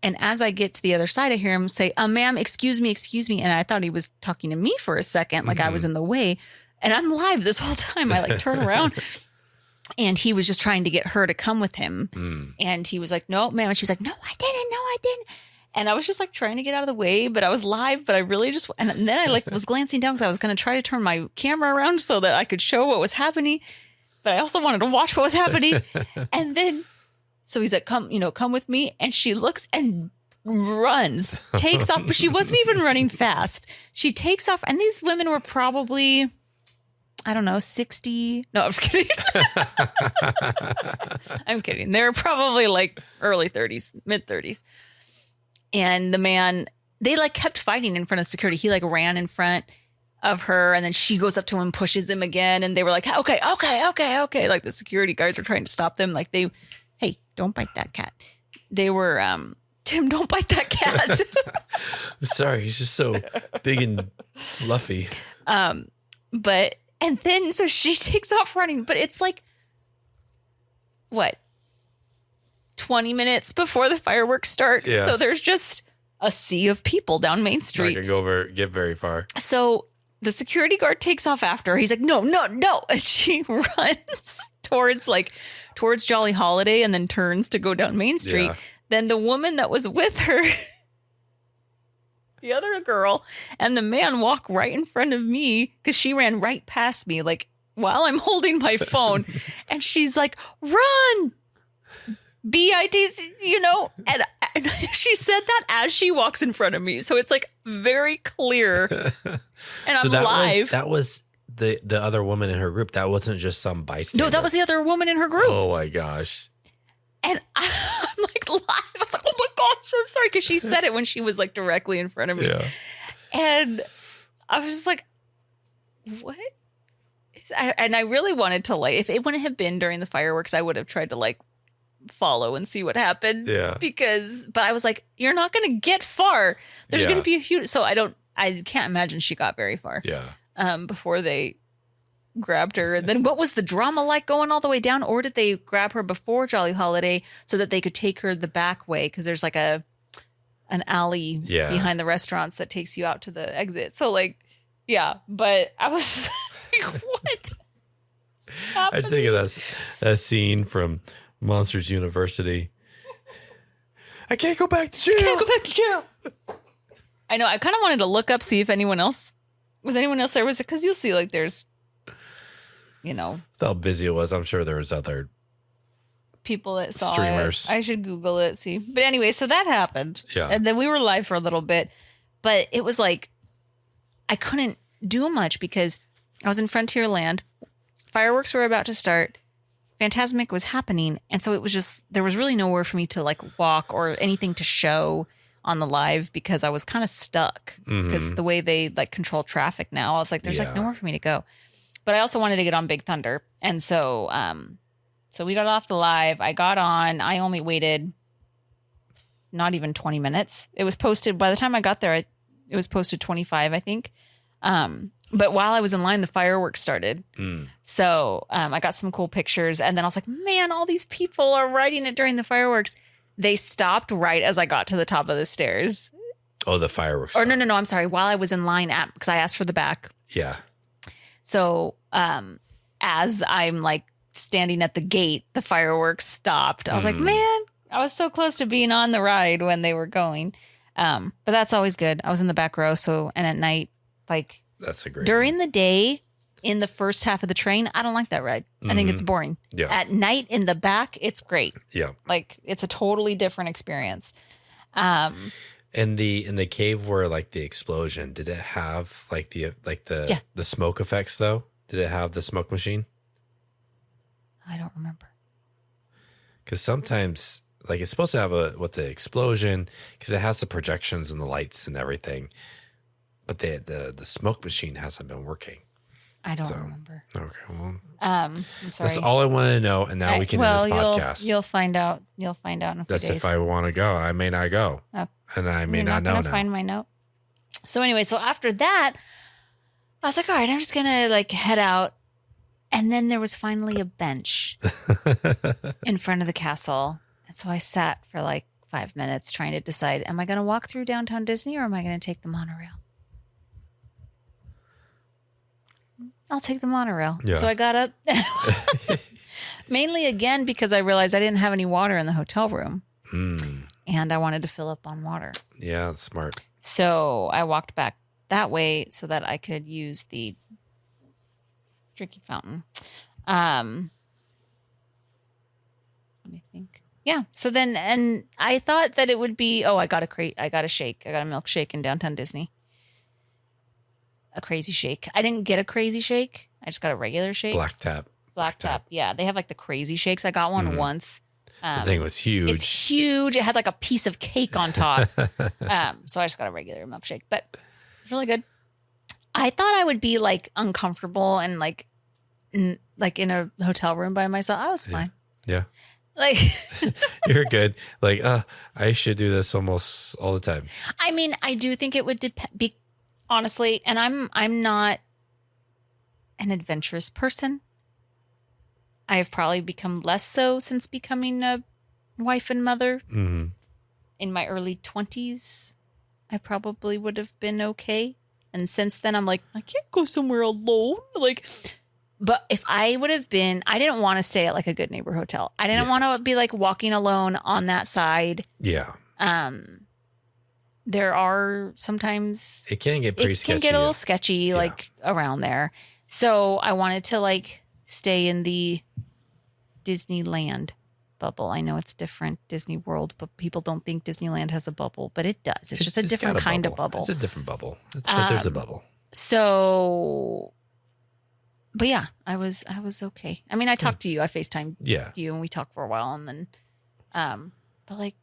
And as I get to the other side, I hear him say, ma'am, excuse me. And I thought he was talking to me for a second, like I was in the way. And I'm live this whole time. I like turn around and he was just trying to get her to come with him. And he was like, no, ma'am. And she was like, no, I didn't. And I was just like trying to get out of the way, but I was live, but I really just, and then I like was glancing down because I was going to try to turn my camera around so that I could show what was happening. But I also wanted to watch what was happening. And then, so he's like, come with me. And she looks and runs, takes off, but she wasn't even running fast. She takes off. And these women were probably, I don't know, 60. No, I'm just kidding. I'm kidding. They were probably like early 30s, mid 30s. And the man, they like kept fighting in front of security. He like ran in front of her and then she goes up to him, pushes him again. And they were like, okay. Like the security guards were trying to stop them. Like hey, don't bite that cat. They were, Tim, don't bite that cat. I'm sorry. He's just so big and fluffy. And then, so she takes off running, but it's like, what? 20 minutes before the fireworks start. Yeah. So there's just a sea of people down Main Street. Not gonna get very far. So the security guard takes off after her. He's like, no. And she runs towards Jolly Holiday and then turns to go down Main Street. Yeah. Then the woman that was with her, the other girl, and the man walk right in front of me because she ran right past me, like while I'm holding my phone. And she's like, run. BITC, and she said that as she walks in front of me. So it's like very clear. And I'm live. That was the other woman in her group. That wasn't just some bystander. No, that was the other woman in her group. Oh my gosh. And I'm like live. I was like, oh my gosh, I'm sorry. Because she said it when she was like directly in front of me. Yeah. And I was just like, what? And I really wanted to if it wouldn't have been during the fireworks, I would have tried to follow and see what happened. Yeah. But I was like, you're not going to get far. There's going to be a huge, so I can't imagine she got very far. Yeah. Before they grabbed her. And then what was the drama like going all the way down? Or did they grab her before Jolly Holiday so that they could take her the back way? Because there's like an alley behind the restaurants that takes you out to the exit. So but I was like, what? I just think of that scene from Monsters University. I can't go back to jail. I know. I kind of wanted to look up, see if anyone else there. Was it because you'll see there's, how busy it was. I'm sure there was other people that saw streamers. I should Google it, see. But anyway, so that happened. Yeah. And then we were live for a little bit, but it was like I couldn't do much because I was in Frontierland. Fireworks were about to start. Fantasmic was happening. And so it was just, there was really nowhere for me to walk or anything to show on the live because I was kind of stuck because the way they control traffic now, I was like, there's nowhere for me to go. But I also wanted to get on Big Thunder. And so, so we got off the live. I got on. I only waited not even 20 minutes. It was posted, by the time I got there, it was posted 25, I think. But while I was in line, the fireworks started. So I got some cool pictures. And then I was like, man, all these people are riding it during the fireworks. They stopped right as I got to the top of the stairs. Oh, the fireworks. Or no, I'm sorry. While I was in line because I asked for the back. Yeah. So as I'm standing at the gate, the fireworks stopped. I was like, man, I was so close to being on the ride when they were going. But that's always good. I was in the back row. And at night, that's a great during the day, in the first half of the train, I don't like that ride. I think it's boring. Yeah. At night in the back, it's great. Yeah. It's a totally different experience. In the cave where the explosion, did it have the smoke effects though? Did it have the smoke machine? I don't remember. Because sometimes it's supposed to have the explosion because it has the projections and the lights and everything. But the smoke machine hasn't been working. I don't remember. Okay, well, I'm sorry. that's all I wanted to know, and now we can end this podcast. You'll find out. You'll find out in a few days. That's if I want to go. I may not go, and I may not know now. Find my note. So anyway, so after that, I was like, all right, I'm just gonna like head out, and then there was finally a bench in front of the castle, and so I sat for like 5 minutes trying to decide: am I going to walk through downtown Disney or am I going to take the monorail? I'll take the monorail. Yeah. So I got up, mainly again because I realized I didn't have any water in the hotel room, and I wanted to fill up on water. Yeah, that's smart. So I walked back that way so that I could use the drinking fountain. Let me think. Yeah. So then, and I thought that it would be, I got a shake. I got a milkshake in downtown Disney. A crazy shake. I didn't get a crazy shake. I just got a regular shake. Black tap. Yeah. They have like the crazy shakes. I got one once. The thing was huge. It's huge. It had like a piece of cake on top. So I just got a regular milkshake, but it's really good. I thought I would be like uncomfortable and like in a hotel room by myself. I was fine. Yeah. Like you're good. Like, I should do this almost all the time. I mean, I do think it would be honestly, and I'm not an adventurous person. I have probably become less so since becoming a wife and mother. Mm-hmm. In my early 20s, I probably would have been okay. And since then, I'm like, I can't go somewhere alone. Like, but if I would have been, I didn't want to stay at like a Good Neighbor hotel. I didn't want to be like walking alone on that side. Yeah. There are sometimes it can get pretty sketchy. It can get a little sketchy, like around there. So I wanted to like stay in the Disneyland bubble. I know it's different, Disney World, but people don't think Disneyland has a bubble, but it does. It's just a different kind of bubble. It's a different bubble, but there's a bubble. So, but yeah, I was okay. I mean, I talked to you. I FaceTimed you, and we talked for a while, and then, but like,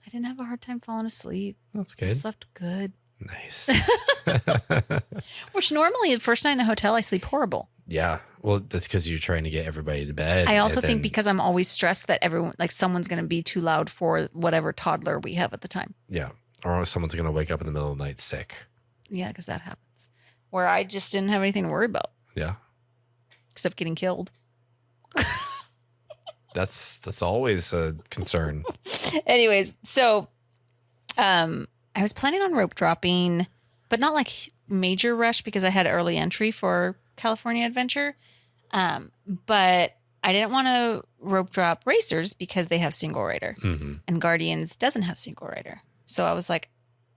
I didn't have a hard time falling asleep. That's good. I slept good. Nice. Which normally the first night in a hotel, I sleep horrible. Yeah. Well, that's because you're trying to get everybody to bed. I also think because I'm always stressed that someone's going to be too loud for whatever toddler we have at the time. Yeah. Or someone's going to wake up in the middle of the night sick. Yeah, because that happens. Where I just didn't have anything to worry about. Yeah. Except getting killed. That's always a concern. Anyways, so I was planning on rope dropping, but not like major rush because I had early entry for California Adventure. But I didn't want to rope drop Racers because they have single rider, and Guardians doesn't have single rider. So I was like,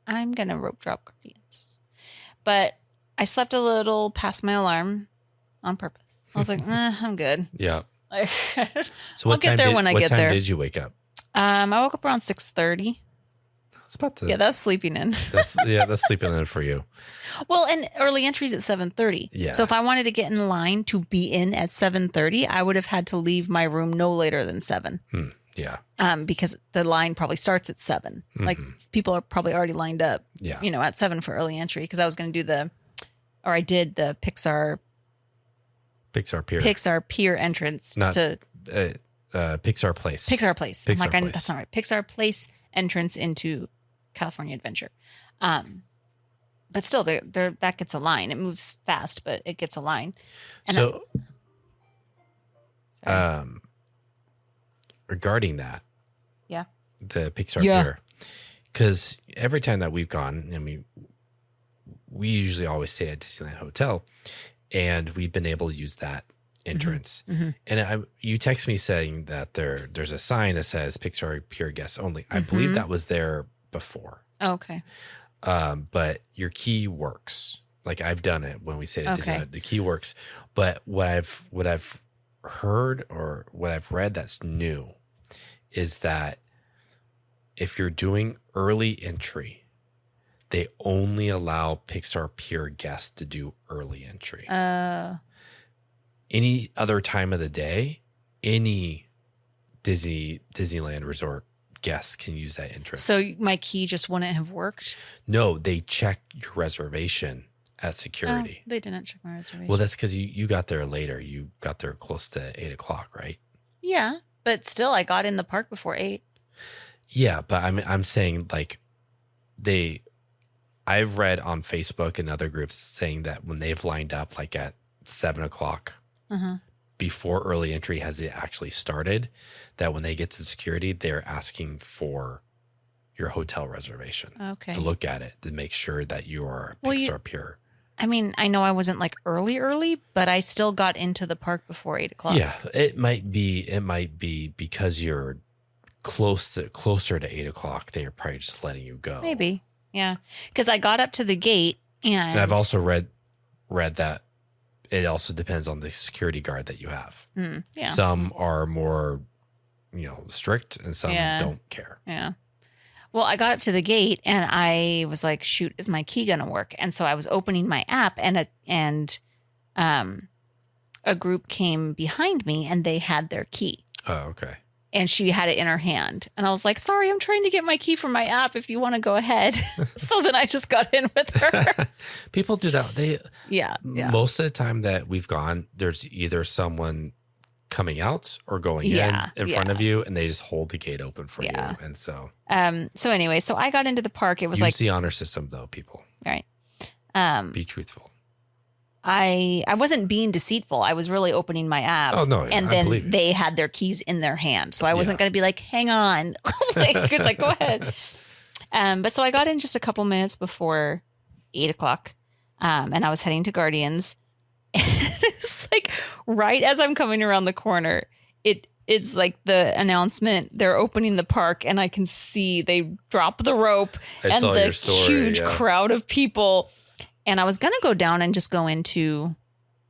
I'm going to rope drop Guardians. But I slept a little past my alarm on purpose. I was like, I'm good. Yeah. So I'll get there when I get there. What time did you wake up? I woke up around 6:30. It's about to. Yeah, that's sleeping in. That's sleeping in for you. Well, and early entry's at 7:30. Yeah. So if I wanted to get in line to be in at 7:30, I would have had to leave my room no later than 7. Yeah. Because the line probably starts at 7. Like people are probably already lined up. Yeah. At 7 for early entry because I was going to do I did the Pixar Pier entrance to Pixar Place. Pixar Place. Pixar Place. That's not right. Pixar Place entrance into California Adventure. But still, that gets a line. It moves fast, but it gets a line. And regarding that, the Pixar Pier, because every time that we've gone, I mean, we usually always stay at Disneyland Hotel, and we've been able to use that entrance. And you text me saying that there's a sign that says Pixar Pier guests only. I believe that was there before. Oh, okay. But your key works. Like I've done it when we stayed at Disneyland. The key works. But what I've heard or what I've read that's new is that if you're doing early entry, they only allow Pixar Pier guests to do early entry. Any other time of the day, any Disneyland resort guests can use that entrance. So my key just wouldn't have worked? No, they check your reservation at security. They didn't check my reservation. Well, that's because you got there later. You got there close to 8:00, right? Yeah, but still, I got in the park before 8. Yeah, but I'm saying like I've read on Facebook and other groups saying that when they've lined up like at 7:00 before early entry has actually started, that when they get to security, they're asking for your hotel reservation to look at it to make sure that your picks are pure. I mean, I know I wasn't like early, but I still got into the park before 8:00. Yeah, it might be because you're closer to 8:00. They're probably just letting you go. Maybe, yeah. Because I got up to the gate, and I've also read that it also depends on the security guard that you have. Yeah. Some are more, strict, and some don't care. Yeah. Well, I got up to the gate and I was like, shoot, is my key going to work? And so I was opening my app and a group came behind me and they had their key. Oh, okay. And she had it in her hand. And I was like, sorry, I'm trying to get my key from my app if you want to go ahead. So then I just got in with her. People do that. Yeah. Most of the time that we've gone, there's either someone coming out or going in front of you, and they just hold the gate open for you. And so anyway, so I got into the park. It was use the honor system though, people. Right. Be truthful. I wasn't being deceitful. I was really opening my app. Oh no. And then they had their keys in their hand. So I wasn't going to be like, hang on. It's like, go ahead. But so I got in just a couple minutes before 8:00. And I was heading to Guardians. It's like right as I'm coming around the corner, it's like the announcement, they're opening the park, and I can see they drop the rope and the huge crowd of people. And I was going to go down and just go into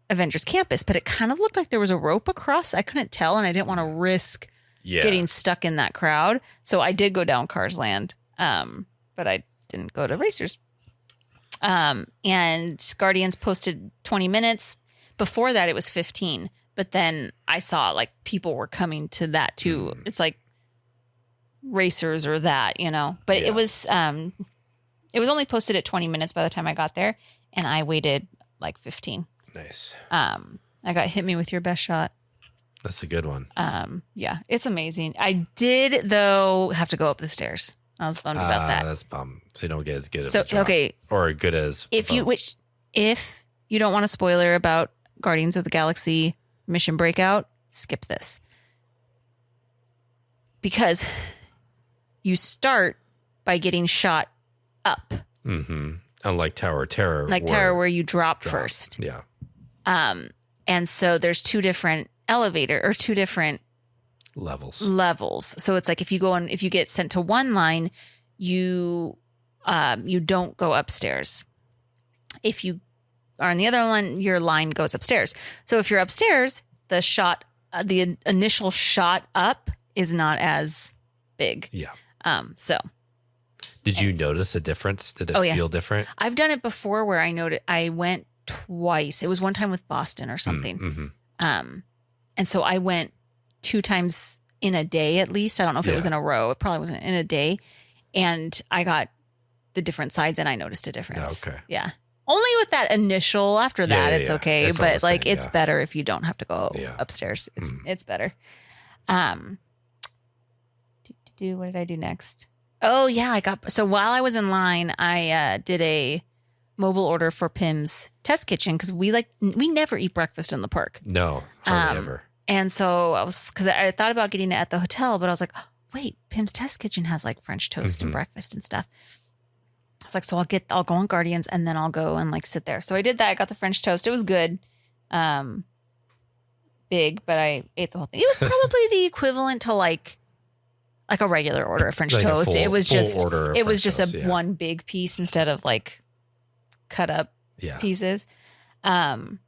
Avengers Campus, but it kind of looked like there was a rope across. I couldn't tell, and I didn't want to risk getting stuck in that crowd. So I did go down Cars Land, but I didn't go to Racers. And Guardians posted 20 minutes. Before that, it was 15. But then I saw like people were coming to that too. It's like Racers or that, But it was only posted at 20 minutes by the time I got there, and I waited like 15. Nice. I got Hit Me With Your Best Shot. That's a good one. Yeah, it's amazing. I did though have to go up the stairs. I was bummed about that. That's bum. So you don't get as good as or good as if you don't want a spoiler about Guardians of the Galaxy Mission Breakout, skip this. Because you start by getting shot up. Mm-hmm. Unlike Tower of Terror. Where you drop first. Yeah. And so there's two different levels. So it's like if you get sent to one line, you don't go upstairs. If you are on the other one, your line goes upstairs. So if you're upstairs, the initial shot up is not as big. Yeah. So. Did you notice a difference? Did it feel different? I've done it before where I went twice. It was one time with Boston or something. Mm-hmm. And so I went 2 times in a day at least. I don't know if it was in a row. It probably wasn't in a day. And I got the different sides and I noticed a difference. Okay. Yeah. Only with that initial. After that, it's okay. That's but like it's better if you don't have to go upstairs. It's better. What did I do next? Oh yeah, so while I was in line, I did a mobile order for Pim's test kitchen because we never eat breakfast in the park. No, hardly ever. And so because I thought about getting it at the hotel, but I was like, oh, wait, Pim's test kitchen has like French toast and breakfast and stuff. I was like, so I'll go on Guardians and then I'll go and like sit there. So I did that. I got the French toast. It was good. Big, but I ate the whole thing. It was probably the equivalent to like a regular order of French toast. It was just one big piece instead of like cut up pieces. Talked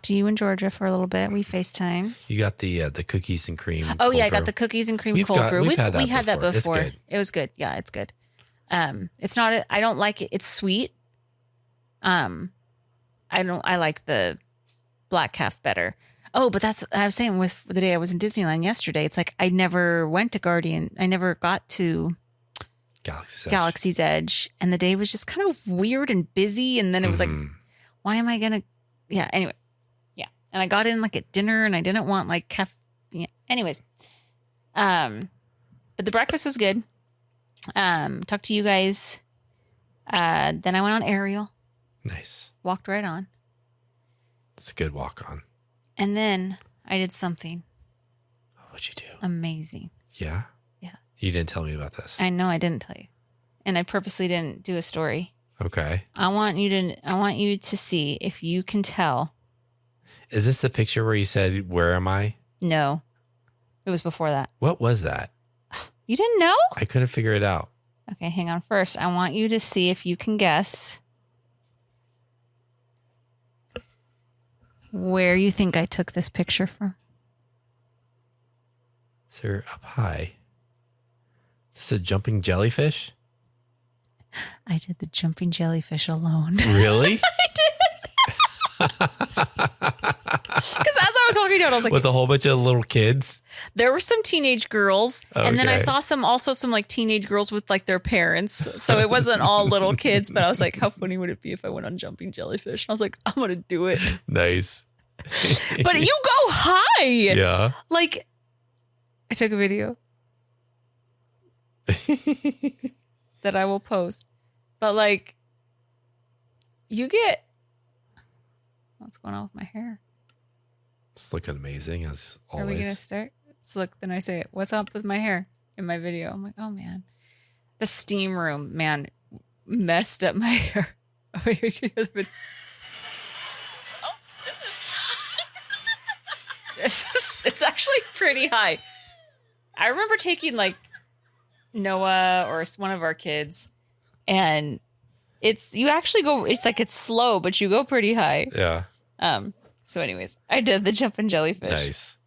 to you in Georgia for a little bit. We FaceTimed. You got the cookies and cream. Oh yeah, I got the cookies and cream cold brew. We had that before. It's good. It was good. Yeah, it's good. It's not. I don't like it. It's sweet. I like the black calf better. Oh, but I was saying with the day I was in Disneyland yesterday. It's like I never went to Guardian. I never got to Galaxy's Edge. And the day was just kind of weird and busy. And then it was like, why am I going to? Yeah. Anyway. Yeah. And I got in like at dinner and I didn't want like caffeine. Yeah. Anyways. But the breakfast was good. Talked to you guys. Then I went on Ariel. Nice. Walked right on. It's a good walk on. And then I did something. What'd you do? Amazing. Yeah? Yeah. You didn't tell me about this. I know I didn't tell you. And I purposely didn't do a story. Okay. I want you to see if you can tell. Is this the picture where you said, "Where am I?" No. It was before that. What was that? You didn't know? I couldn't figure it out. Okay, hang on. First, I want you to see if you can guess where you think I took this picture from. So you're up high. This is a jumping jellyfish? I did the jumping jellyfish alone. Really? I did. Because as I was walking down, I was like, with a whole bunch of little kids? There were some teenage girls, and then I saw some like teenage girls with like their parents. So it wasn't all little kids, but I was like, how funny would it be if I went on jumping jellyfish? And I was like, I'm gonna do it. Nice. But you go high. Yeah. Like, I took a video that I will post. But like, you get, what's going on with my hair? It's looking amazing as always. Are we gonna start? So look, then I say, what's up with my hair in my video? I'm like, oh man, the steam room, man, messed up my hair. Oh, here you hear the video. Oh, it's actually pretty high. I remember taking like Noah or one of our kids, and you actually go. It's like it's slow, but you go pretty high. Yeah. So, anyways, I did the jumping jellyfish. Nice.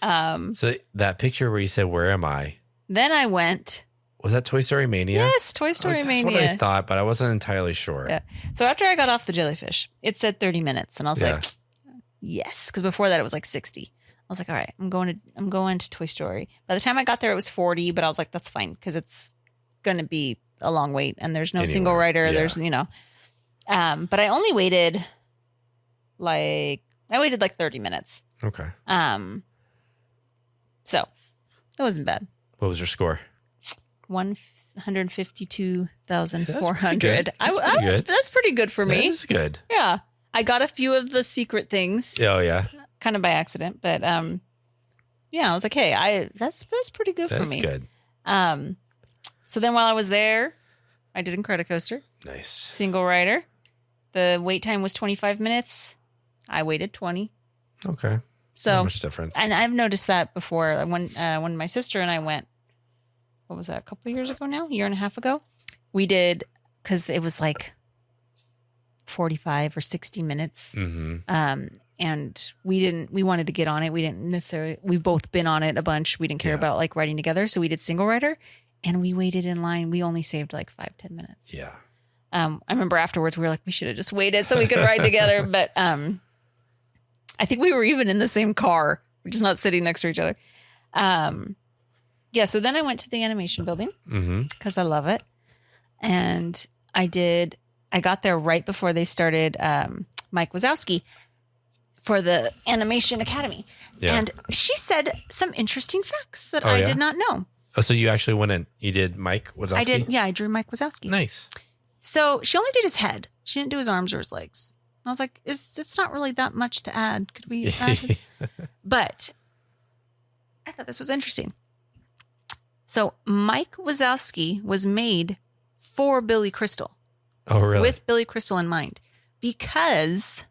So that picture where you said, "Where am I?" Then I went. Was that Toy Story Mania? Yes, Toy Story Mania. That's what I thought, but I wasn't entirely sure. Yeah. So after I got off the jellyfish, it said 30 minutes, and I was like, yes, because before that it was like 60. I was like, all right, I'm going to Toy Story. By the time I got there, it was 40, but I was like, that's fine because it's going to be a long wait, and there's no single rider. Yeah. There's but I only waited like 30 minutes. Okay. So it wasn't bad. What was your score? 152,400. That's pretty good for me. That's good. Yeah. I got a few of the secret things. Oh yeah. Kind of by accident, but yeah, I was like, hey, that's pretty good for me. That's good. So then while I was there, I did Incredicoaster. Nice. Single rider. The wait time was 25 minutes. I waited 20. Okay. So not much difference. And I've noticed that before when my sister and I went, what was that, a couple of years ago now? A year and a half ago? We did, because it was like 45 or 60 minutes. Mm-hmm. And we wanted to get on it. We've both been on it a bunch. We didn't care about like riding together. So we did single rider and we waited in line. We only saved like 5-10 minutes. Yeah. I remember afterwards we were like, we should have just waited so we could ride together. But I think we were even in the same car. We're just not sitting next to each other. Yeah. So then I went to the animation building because I love it. And I got there right before they started Mike Wazowski for the Animation Academy. Yeah. And she said some interesting facts that I did not know. Oh, so you actually went in, you did Mike Wazowski? I did. Yeah, I drew Mike Wazowski. Nice. So she only did his head. She didn't do his arms or his legs. I was like, it's not really that much to add. Could we add? But I thought this was interesting. So Mike Wazowski was made for Billy Crystal. Oh, really? With Billy Crystal in mind. Because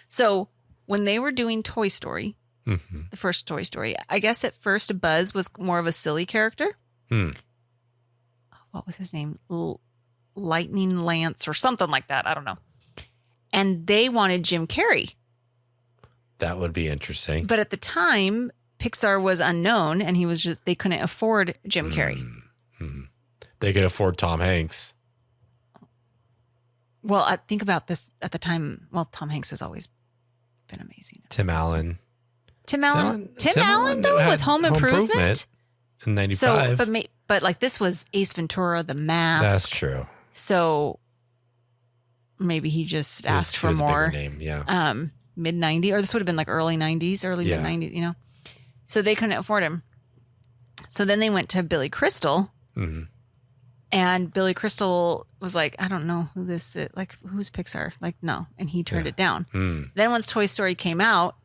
so when they were doing Toy Story, the first Toy Story, I guess at first Buzz was more of a silly character. What was his name? Lightning Lance or something like that. I don't know. And they wanted Jim Carrey. That would be interesting. But at the time, Pixar was unknown and they couldn't afford Jim Carrey. They could afford Tom Hanks. Well, I think about this at the time. Well, Tom Hanks has always been amazing. Tim Allen. Tim Allen though, with Home Improvement. in 95. So, but like this was Ace Ventura, The Mask. That's true. So maybe he just asked for more. Name, yeah. Mid 90s, or this would have been like early 90s, mid 90s, you know. So they couldn't afford him. So then they went to Billy Crystal. Mm-hmm. And Billy Crystal was like, I don't know who this is. Like, who's Pixar? Like, no. And he turned it down. Mm. Then once Toy Story came out,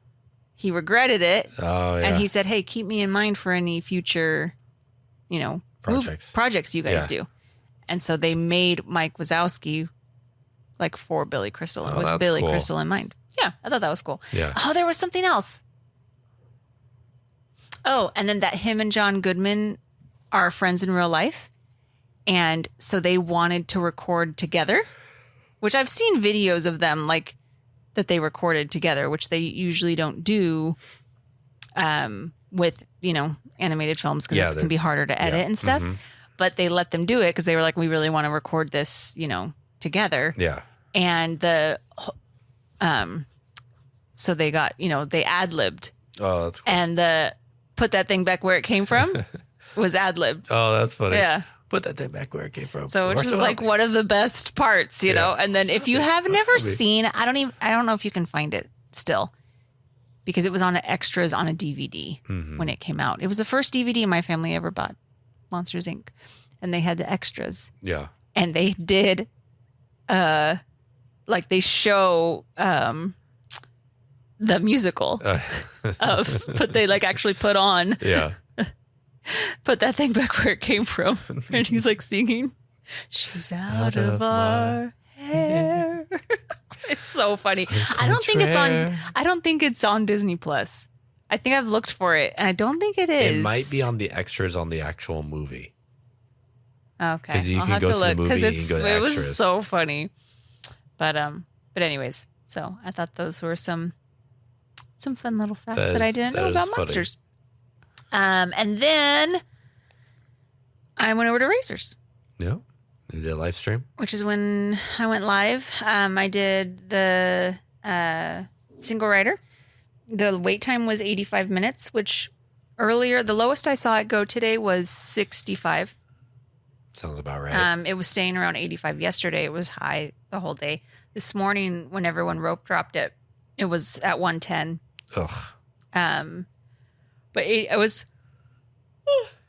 he regretted it. Oh, yeah. And he said, hey, keep me in mind for any future, you know, projects you guys do. And so they made Mike Wazowski like for Billy Crystal and with Billy Crystal in mind. Yeah, I thought that was cool. Yeah. Oh, there was something else. Oh, and then that him and John Goodman are friends in real life. And so they wanted to record together, which I've seen videos of them like that they recorded together, which they usually don't do with, you know, animated films because it can be harder to edit and stuff. Mm-hmm. But they let them do it because they were like, we really want to record this, you know, together. Yeah. And so they got, you know, they ad-libbed. Oh, that's cool. And put that thing back where it came from was ad-libbed. Oh, that's funny. Yeah. Put that thing back where it came from. So it's just like one of the best parts, you know? And then if you have never seen, I don't know if you can find it still because it was on extras on a DVD when it came out. It was the first DVD my family ever bought, Monsters, Inc. And they had the extras. Yeah. And they did, like they show the musical but they like actually put on. Yeah. Put that thing back where it came from. And he's like singing, she's out of our hair. It's so funny. I don't think it's on Disney Plus. I think I've looked for it and I don't think it is. It might be on the extras on the actual movie. Okay. Because you can go to the movie and you can go to extras. It was so funny. But anyways, so I thought those were some fun little facts that I didn't know about monsters. And then I went over to Racers. Yeah. You did a live stream? Which is when I went live. I did the single rider. The wait time was 85 minutes, which earlier, the lowest I saw it go today was 65. Sounds about right. It was staying around 85 yesterday. It was high the whole day. This morning, when everyone rope dropped it, it was at 110. Ugh. But it was,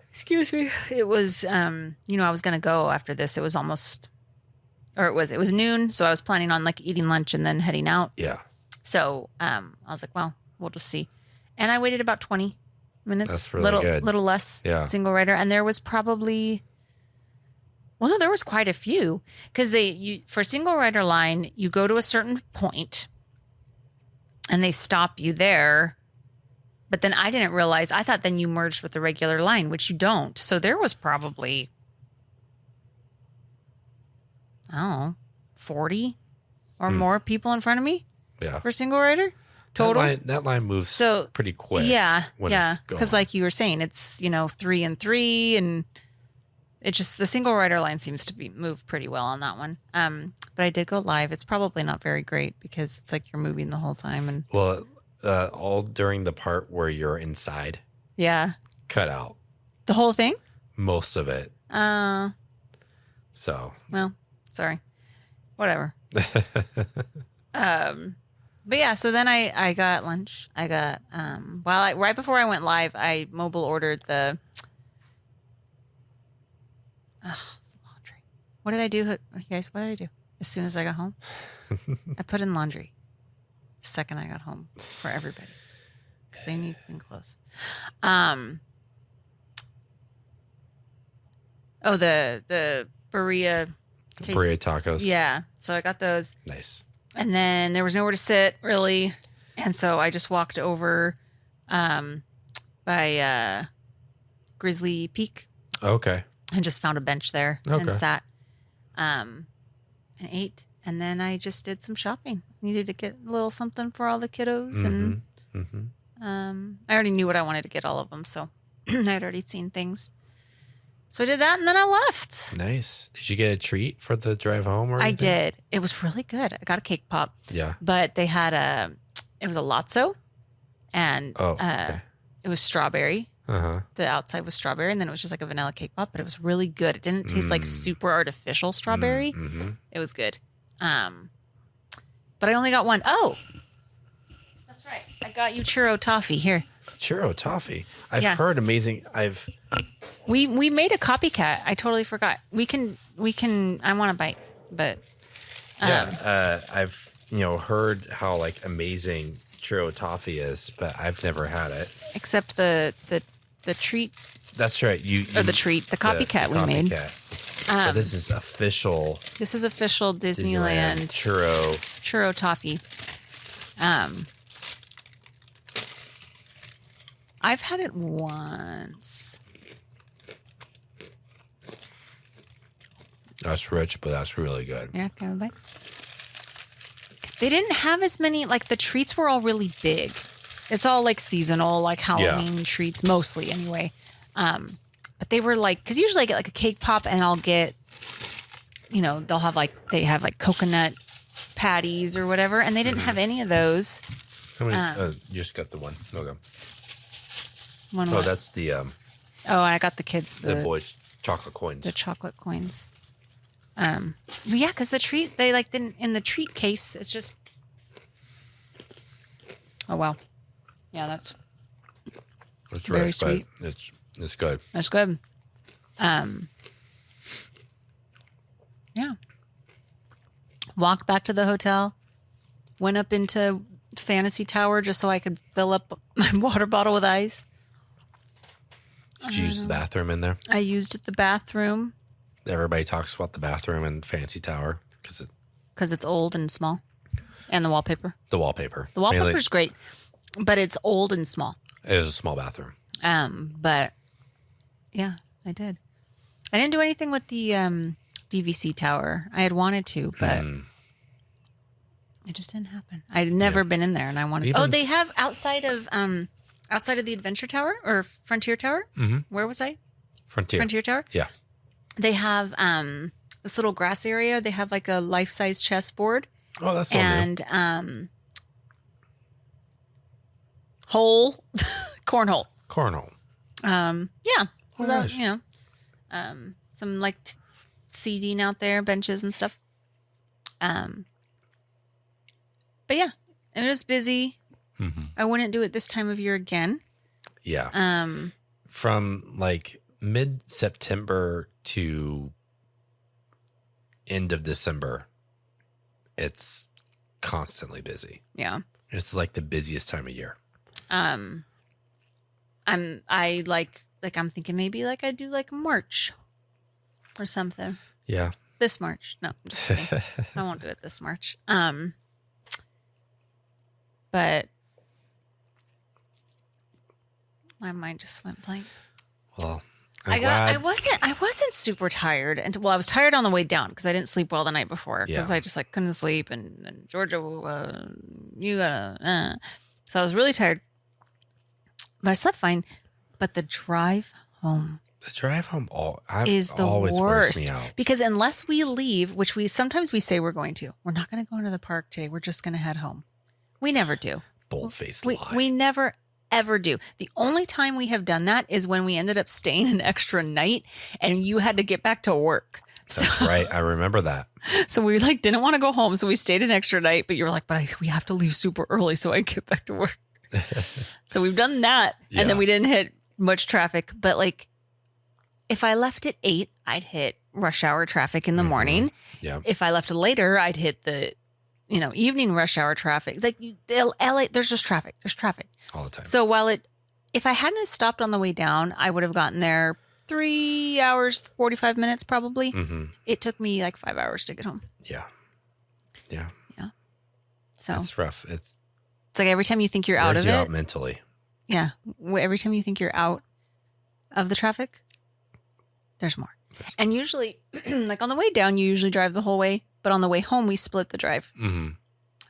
excuse me, it was, you know, I was going to go after this. It was it was noon. So I was planning on like eating lunch and then heading out. Yeah. So I was like, well, we'll just see. And I waited about 20 minutes. That's really good. Little less single rider. And there was probably, well, no, there was quite a few. Because for single rider line, you go to a certain point and they stop you there. But then I didn't realize, I thought then you merged with the regular line, which you don't. So there was probably, I don't know, 40 or more people in front of me for single rider total. That line moves pretty quick. Yeah, because like you were saying, it's, you know, 3 and 3 and it just, the single rider line seems to move pretty well on that one. But I did go live. It's probably not very great because it's like you're moving the whole time. And well, all during the part where you're inside. Yeah. Cut out. The whole thing? Most of it. So. Well, sorry. Whatever. But yeah, so then I got lunch. I got, right before I went live, I mobile ordered the laundry. What did I do? You guys, what did I do? As soon as I got home, I put in laundry. The second I got home for everybody. Because they need clean clothes. The burrito case. Burrito tacos. Yeah. So I got those. Nice. And then there was nowhere to sit, really. And so I just walked over by Grizzly Peak. Okay. And just found a bench there and sat and ate. And then I just did some shopping. Needed to get a little something for all the kiddos. And I already knew what I wanted to get all of them. So I'd already seen things. So I did that and then I left. Nice. Did you get a treat for the drive home or anything? I did. It was really good. I got a cake pop. Yeah. But they had it was a Lotso. And it It was strawberry. Uh-huh. The outside was strawberry, and then it was just like a vanilla cake pop, but it was really good. It didn't taste like super artificial strawberry. Mm-hmm. It was good. But I only got one. Oh, that's right. I got you churro toffee here. Churro toffee. I've heard amazing. We made a copycat. I totally forgot. We can. I want to bite, but I've heard how like amazing churro toffee is, but I've never had it. Except the treat. That's right. The treat, the copycat we made. But this is official. This is official Disneyland churro toffee. I've had it once. That's rich, but that's really good. Yeah, can I have a bite? They didn't have as many, like the treats were all really big. It's all like seasonal, like Halloween treats, mostly anyway. But they were like, because usually I get like a cake pop and I'll get, they'll have they have like coconut patties or whatever. And they didn't have any of those. How many? You just got the one. Okay. One Oh, that's the. Oh, and I got the kids the boys' chocolate coins. The chocolate coins. But yeah, because the treat they didn't in the treat case. It's just. Oh wow, yeah, that's very rich, sweet. But it's good. That's good. Yeah. Walked back to the hotel. Went up into Fantasy Tower just so I could fill up my water bottle with ice. Did you use the bathroom in there? I used the bathroom. Everybody talks about the bathroom in Fantasy Tower because it's old and small, and the wallpaper. The wallpaper. The wallpaper's great, but it's old and small. It is a small bathroom. But yeah, I did. I didn't do anything with the DVC tower. I had wanted to, but it just didn't happen. I'd never been in there, and I wanted. They have outside of the Adventure Tower or Frontier Tower. Mm-hmm. Where was I? Frontier Tower. Yeah. They have this little grass area. They have like a life-size chessboard. Oh, that's all and new. Cornhole. Yeah. So that, some like seating out there, benches and stuff. But yeah, and it was busy. Mm-hmm. I wouldn't do it this time of year again. Yeah. From like mid-September to end of December, it's constantly busy. Yeah. It's like the busiest time of year. I'm thinking maybe like I do like March or something. Yeah. This March. No, I'm just kidding. I won't do it this March. But my mind just went blank. Well, I wasn't super tired, and I was tired on the way down because I didn't sleep well the night before because I just couldn't sleep, and Georgia, you gotta. So I was really tired, but I slept fine. But the drive home. Is the worst because unless we leave, which we sometimes say we're going to, we're not going to go into the park today. We're just going to head home. We never do. Bold-faced lie. We never ever do. The only time we have done that is when we ended up staying an extra night and you had to get back to work. That's right. I remember that. So we didn't want to go home. So we stayed an extra night, but you were like, we have to leave super early so I can get back to work. So we've done that. Yeah. And then we didn't hit much traffic. But if I left at 8, I'd hit rush hour traffic in the morning. Yeah. If I left later, I'd hit the evening rush hour traffic. LA, there's just traffic. There's traffic all the time. So if I hadn't stopped on the way down, I would have gotten there 3 hours, 45 minutes probably. Mm-hmm. It took me 5 hours to get home. Yeah. So it's rough. It's like every time you think you're out of it. out mentally. Yeah. Every time you think you're out of the traffic, there's more. And usually, on the way down, you usually drive the whole way. But on the way home, we split the drive. Mm-hmm.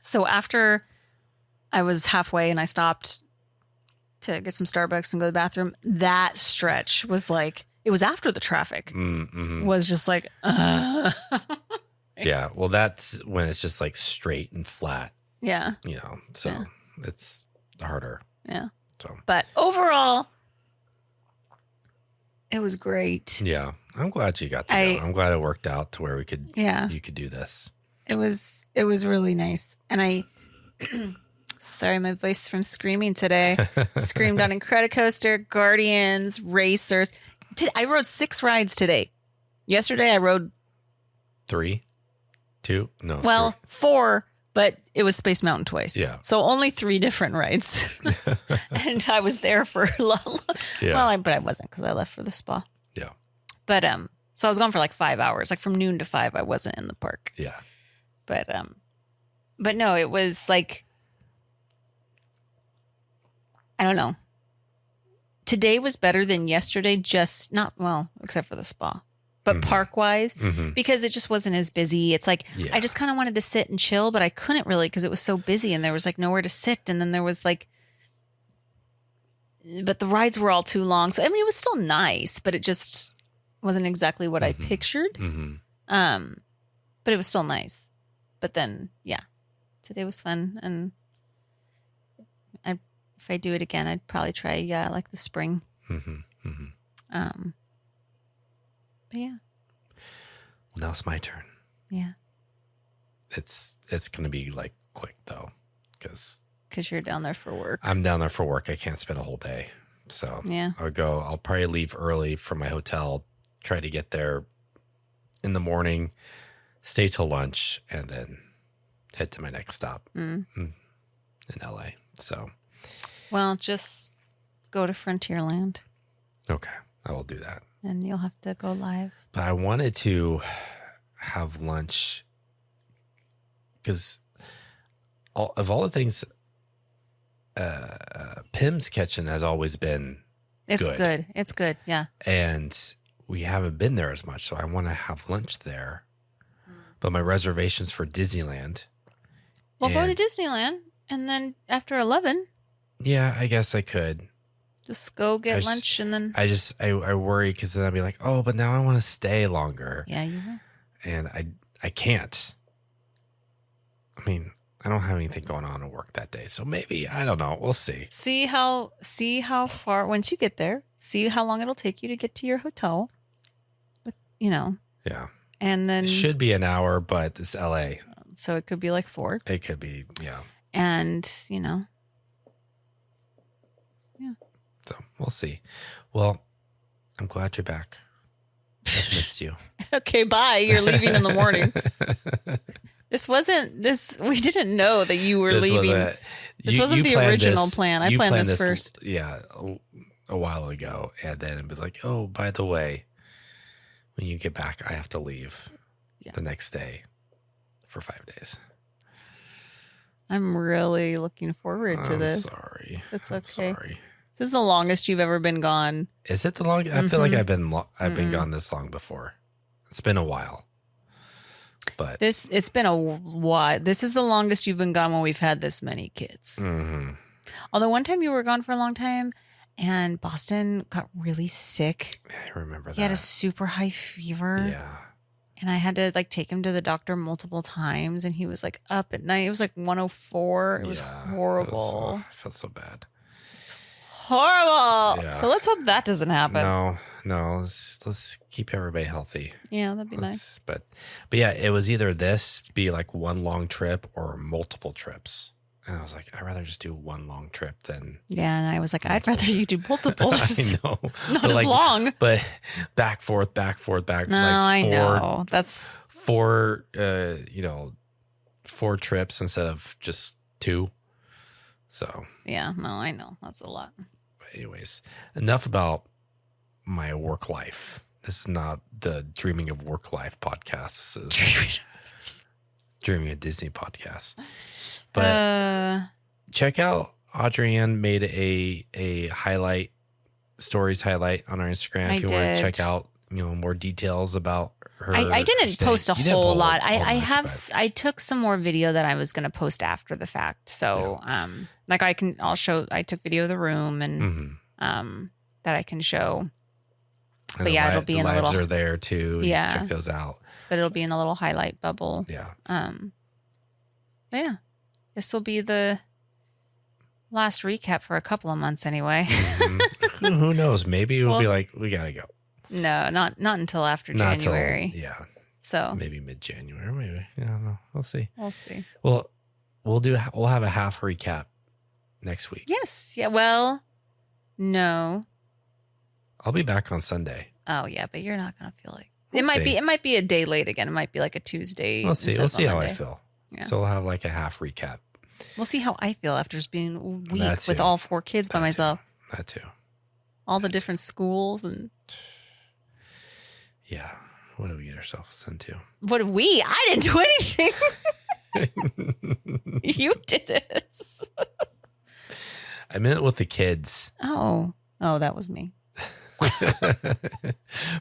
So after I was halfway and I stopped to get some Starbucks and go to the bathroom, that stretch was it was after the traffic. Mm-hmm. Was just Yeah. Well, that's when it's just straight and flat. Yeah. So it's harder. Yeah. So, but overall, it was great. Yeah, I'm glad you got to go. I'm glad it worked out to where you could do this. It was really nice. And sorry, my voice from screaming today. Screamed on Incredicoaster, Guardians, Racers. I rode 6 rides today. Yesterday I rode 3, 2, no. Well, 3. 4, but it was Space Mountain twice. Yeah. So only 3 different rides. And I was there for long. Yeah. Well, but I wasn't because I left for the spa. Yeah. But so I was gone for like 5 hours. Like from noon to 5, I wasn't in the park. Yeah. But no, it was like, I don't know. Today was better than yesterday, except for the spa. But park-wise, because it just wasn't as busy. It's like, I just kind of wanted to sit and chill, but I couldn't really because it was so busy and there was like nowhere to sit. And then there was like, but the rides were all too long. So, I mean, it was still nice, but it just wasn't exactly what I pictured. But it was still nice. But then, yeah, today was fun. And if I do it again, I'd probably try, like the spring. But yeah. Well, now it's my turn. Yeah. It's going to be like quick though, because you're down there for work. I'm down there for work. I can't spend a whole day. So yeah, I'll probably leave early from my hotel, try to get there in the morning, stay till lunch, and then head to my next stop in LA. So, well, just go to Frontierland. Okay. I will do that. And you'll have to go live. But I wanted to have lunch because of all the things, Pim's Kitchen has always been good. It's good, yeah. And we haven't been there as much, so I want to have lunch there. But my reservation's for Disneyland. Well, go to Disneyland, and then after 11. Yeah, I guess I could. Just go get lunch and then... I worry because then I'd be like, oh, but now I want to stay longer. Yeah, you will. And I can't. I mean, I don't have anything going on at work that day. So maybe, I don't know. We'll see. See how far, once you get there, see how long it'll take you to get to your hotel. Yeah. And then... It should be an hour, but it's LA. So it could be like 4. It could be, yeah. And, yeah. So we'll see. Well, I'm glad you're back. I missed you. Okay, bye. You're leaving in the morning. We didn't know that you were leaving. This wasn't the original plan. I planned this first. Yeah, a while ago. And then it was like, oh, by the way, when you get back, I have to leave the next day for 5 days. I'm really looking forward to this. Sorry. It's okay. Sorry. This is the longest you've ever been gone. Is it the longest? I feel like I've been gone this long before. It's been a while. But it's been a while. This is the longest you've been gone when we've had this many kids. Although one time you were gone for a long time and Boston got really sick. I remember that. He had a super high fever. Yeah. And I had to take him to the doctor multiple times and he was up at night. It was 104. It was horrible. I felt so bad. Horrible. Yeah. So let's hope that doesn't happen. No. Let's keep everybody healthy. Yeah, that'd be nice. But yeah, it was either be like one long trip or multiple trips. And I was like, I'd rather just do one long trip than... Yeah, and I was like, I'd rather you do multiple. I know. Not as long. But back, forth. No, I know. That's... 4 trips instead of just 2. So... Yeah, no, I know. That's a lot. But anyways, enough about my work life. This is not the Dreaming of Work Life podcast. This is Dreaming of Disney podcast. But check out Audreyann made a stories highlight on our Instagram if you want to check out more details about her. I didn't post a whole lot. I took some more video that I was going to post after the fact. So I took video of the room and that I can show. And but it'll be in a little. The lives are there too. Yeah, check those out. But it'll be in a little highlight bubble. Yeah. Yeah. This will be the last recap for a couple of months anyway. Who knows? Maybe we'll be like, we gotta go. No, not until after January. Yeah. So maybe mid-January. Maybe. I don't know. We'll see. Well, we'll have a half recap next week. Yes. Yeah. Well, no. I'll be back on Sunday. Oh yeah, but you're not gonna feel like it might be a day late again. It might be like a Tuesday. We'll see. We'll see how I feel. Yeah. So we'll have like a half recap. We'll see how I feel after just being a week with all 4 kids by myself. That too. All the different schools and. Yeah. What did we get ourselves into? What did we? I didn't do anything. You did this. I meant with the kids. Oh, that was me.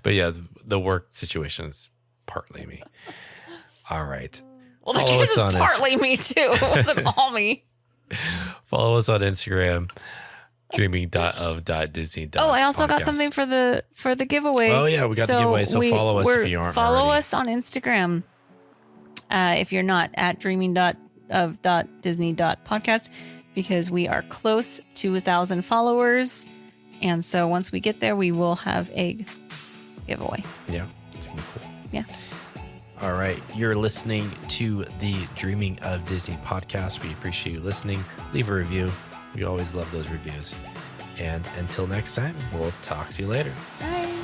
But yeah, the work situation is partly me. All right. Well, the kids is partly me too. It wasn't all me. Follow us on Instagram, dreaming.of.disney. Oh, I also got something for the giveaway. Oh yeah, we got the giveaway. So follow us if you aren't Follow already. us on Instagram. If you're not at dreaming.of.disney.podcast, because we are close to 1,000 followers. And so once we get there, we will have a giveaway. Yeah, it's going to be cool. Yeah. All right. You're listening to the Dreaming of Disney podcast. We appreciate you listening. Leave a review. We always love those reviews. And until next time, we'll talk to you later. Bye.